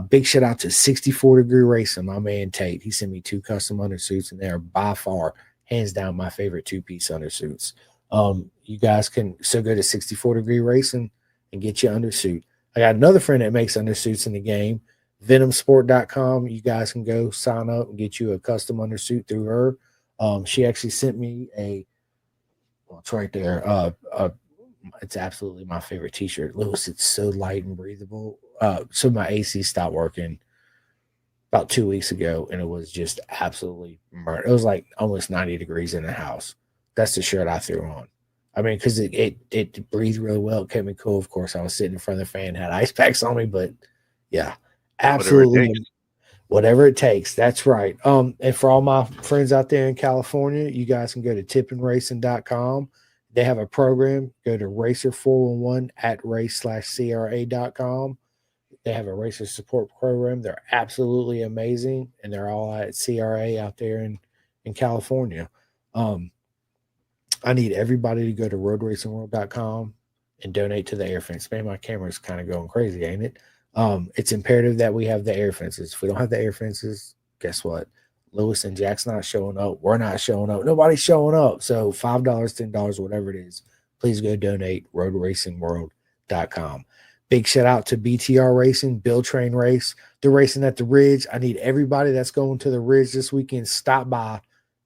big shout out to 64 Degree Racing, my man Tate. He sent me 2 custom undersuits, and they are by far, hands down, my favorite 2-piece undersuits. You guys can go to 64 Degree Racing and get your undersuit. I got another friend that makes undersuits in the game, venomsport.com. You guys can go sign up and get you a custom undersuit through her. She actually sent me it's right there. It's absolutely my favorite t-shirt. Lewis, it's so light and breathable. So my AC stopped working about 2 weeks ago, and it was just absolutely burnt. It was like almost 90 degrees in the house. That's the shirt I threw on. I mean, because it breathed really well. It kept me cool. Of course, I was sitting in front of the fan, had ice packs on me, but yeah, absolutely. Whatever it takes. That's right. And for all my friends out there in California, you guys can go to tippingracing.com. They have a program. Go to racer411 at race/CRA.com. They have a racer support program. They're absolutely amazing, and they're all at CRA out there in California. I need everybody to go to roadracingworld.com and donate to the air fence. Man, my camera's kind of going crazy, ain't it? It's imperative that we have the air fences. If we don't have the air fences, guess what? Lewis and Jack's not showing up. We're not showing up. Nobody's showing up. So $5, $10, whatever it is, please go donate. roadracingworld.com. Big shout out to BTR Racing, Bill Train Race. They're racing at the Ridge. I need everybody that's going to the Ridge this weekend, stop by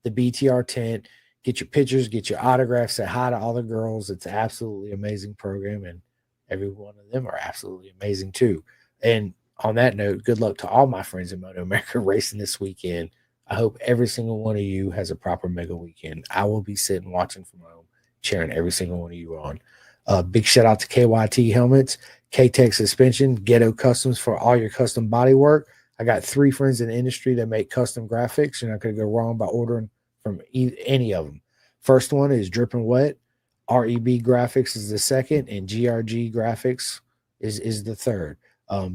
the BTR tent, get your pictures, get your autographs, say hi to all the girls. It's an absolutely amazing program, and every one of them are absolutely amazing too. And on that note, good luck to all my friends in Moto America racing this weekend. I hope every single one of you has a proper mega weekend. I will be sitting watching from home, cheering every single one of you on. Big shout out to KYT Helmets, K-Tech Suspension, Ghetto Customs for all your custom body work. I got 3 friends in the industry that make custom graphics. You're not going to go wrong by ordering from any of them. First one is Drippin' Wet. REB Graphics is the second, and GRG Graphics is the third.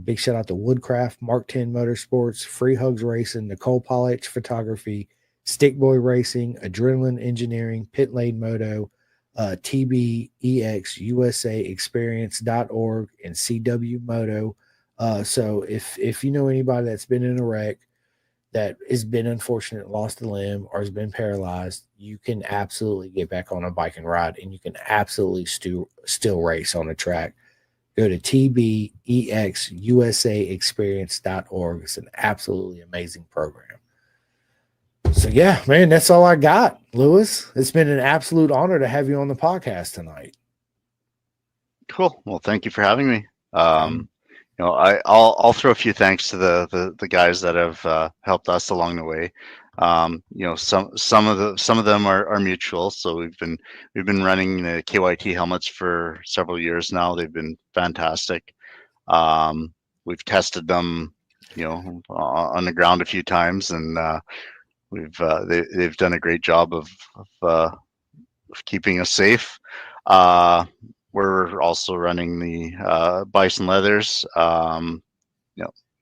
Big shout out to Woodcraft, Mark 10 Motorsports, Free Hugs Racing, Nicole Polich Photography, Stickboy Racing, Adrenaline Engineering, Pit Lane Moto, TBEX USA Experience.org, and CW Moto. So if you know anybody that's been in a wreck, that has been unfortunate, lost a limb, or has been paralyzed, you can absolutely get back on a bike and ride, and you can absolutely still race on a track. Go to TBEXUSAExperience.org. It's an absolutely amazing program. So, yeah, man, that's all I got, Lewis. It's been an absolute honor to have you on the podcast tonight. Cool. Well, thank you for having me. I'll throw a few thanks to the guys that have helped us along the way. Some of them are mutual. So we've been running the KYT helmets for several years now. They've been fantastic. We've tested them, on the ground a few times, and they've done a great job of keeping us safe. We're also running the Bison Leathers.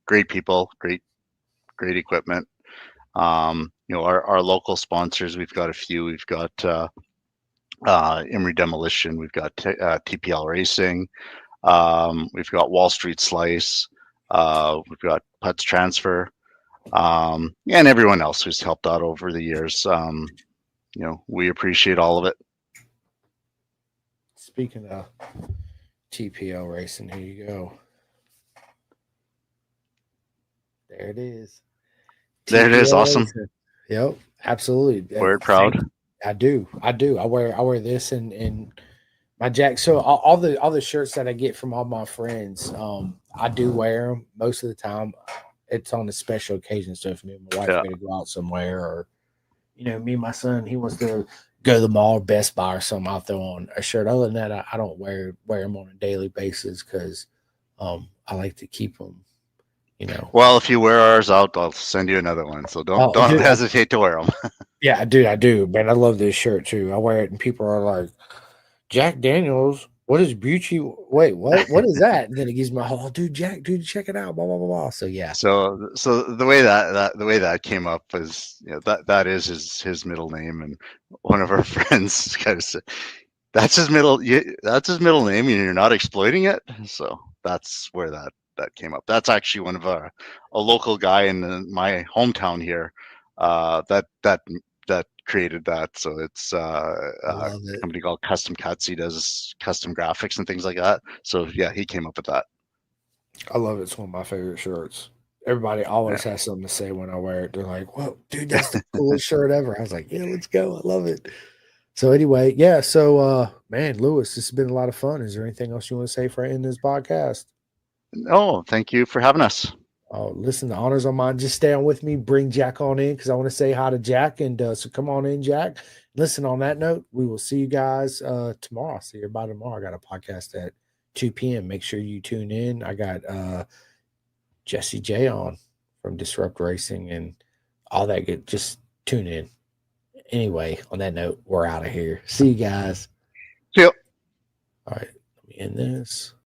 Great people, great equipment. Our local sponsors, we've got a few. We've got Emery Demolition. We've got TPL Racing. We've got Wall Street Slice. We've got Putts Transfer. And everyone else who's helped out over the years. We appreciate all of it. Speaking of TPL Racing, here you go. There it is. There it is. Awesome. Racing. Yep, absolutely. We're proud. I do. I wear this and my jack. So all the shirts that I get from all my friends, I do wear them most of the time. It's on a special occasion. So if me and my wife are going to go out somewhere, or me and my son, he wants to go to the mall, Best Buy or something, I'll throw on a shirt. Other than that, I don't wear them on a daily basis because I like to keep them, Well, if you wear ours out, I'll send you another one. So don't hesitate to wear them. Yeah, dude, I do. Man, I love this shirt too. I wear it and people are like, Jack Daniels What is Beaudry? Wait, what is that? And then he gives me a whole, dude, check it out, blah blah blah blah. So yeah. So the way that came up is, you know, that is his middle name, and one of our friends kind of said, that's his middle name, and you're not exploiting it. So that's where that came up. That's actually one of a local guy in my hometown here, that created that. So it's I a love it. company called Custom Cuts. He does custom graphics and things like that. So yeah, he came up with that. I love it. It's one of my favorite shirts. Everybody always has something to say when I wear it. They're like, "Well, dude, that's the coolest shirt ever." I was like, "Yeah, let's go. I love it." So anyway, yeah. So, man, Lewis, this has been a lot of fun. Is there anything else you want to say for ending this podcast? No, thank you for having us. Oh, listen, the honor's on mine. Just stay on with me. Bring Jack on in because I want to say hi to Jack. And so come on in, Jack. Listen, on that note, we will see you guys tomorrow. I'll see everybody tomorrow. I got a podcast at 2 p.m. Make sure you tune in. I got Jesse J on from Disrupt Racing and all that good. Just tune in. Anyway, on that note, we're out of here. See you guys. Yep. All right. Let me end this.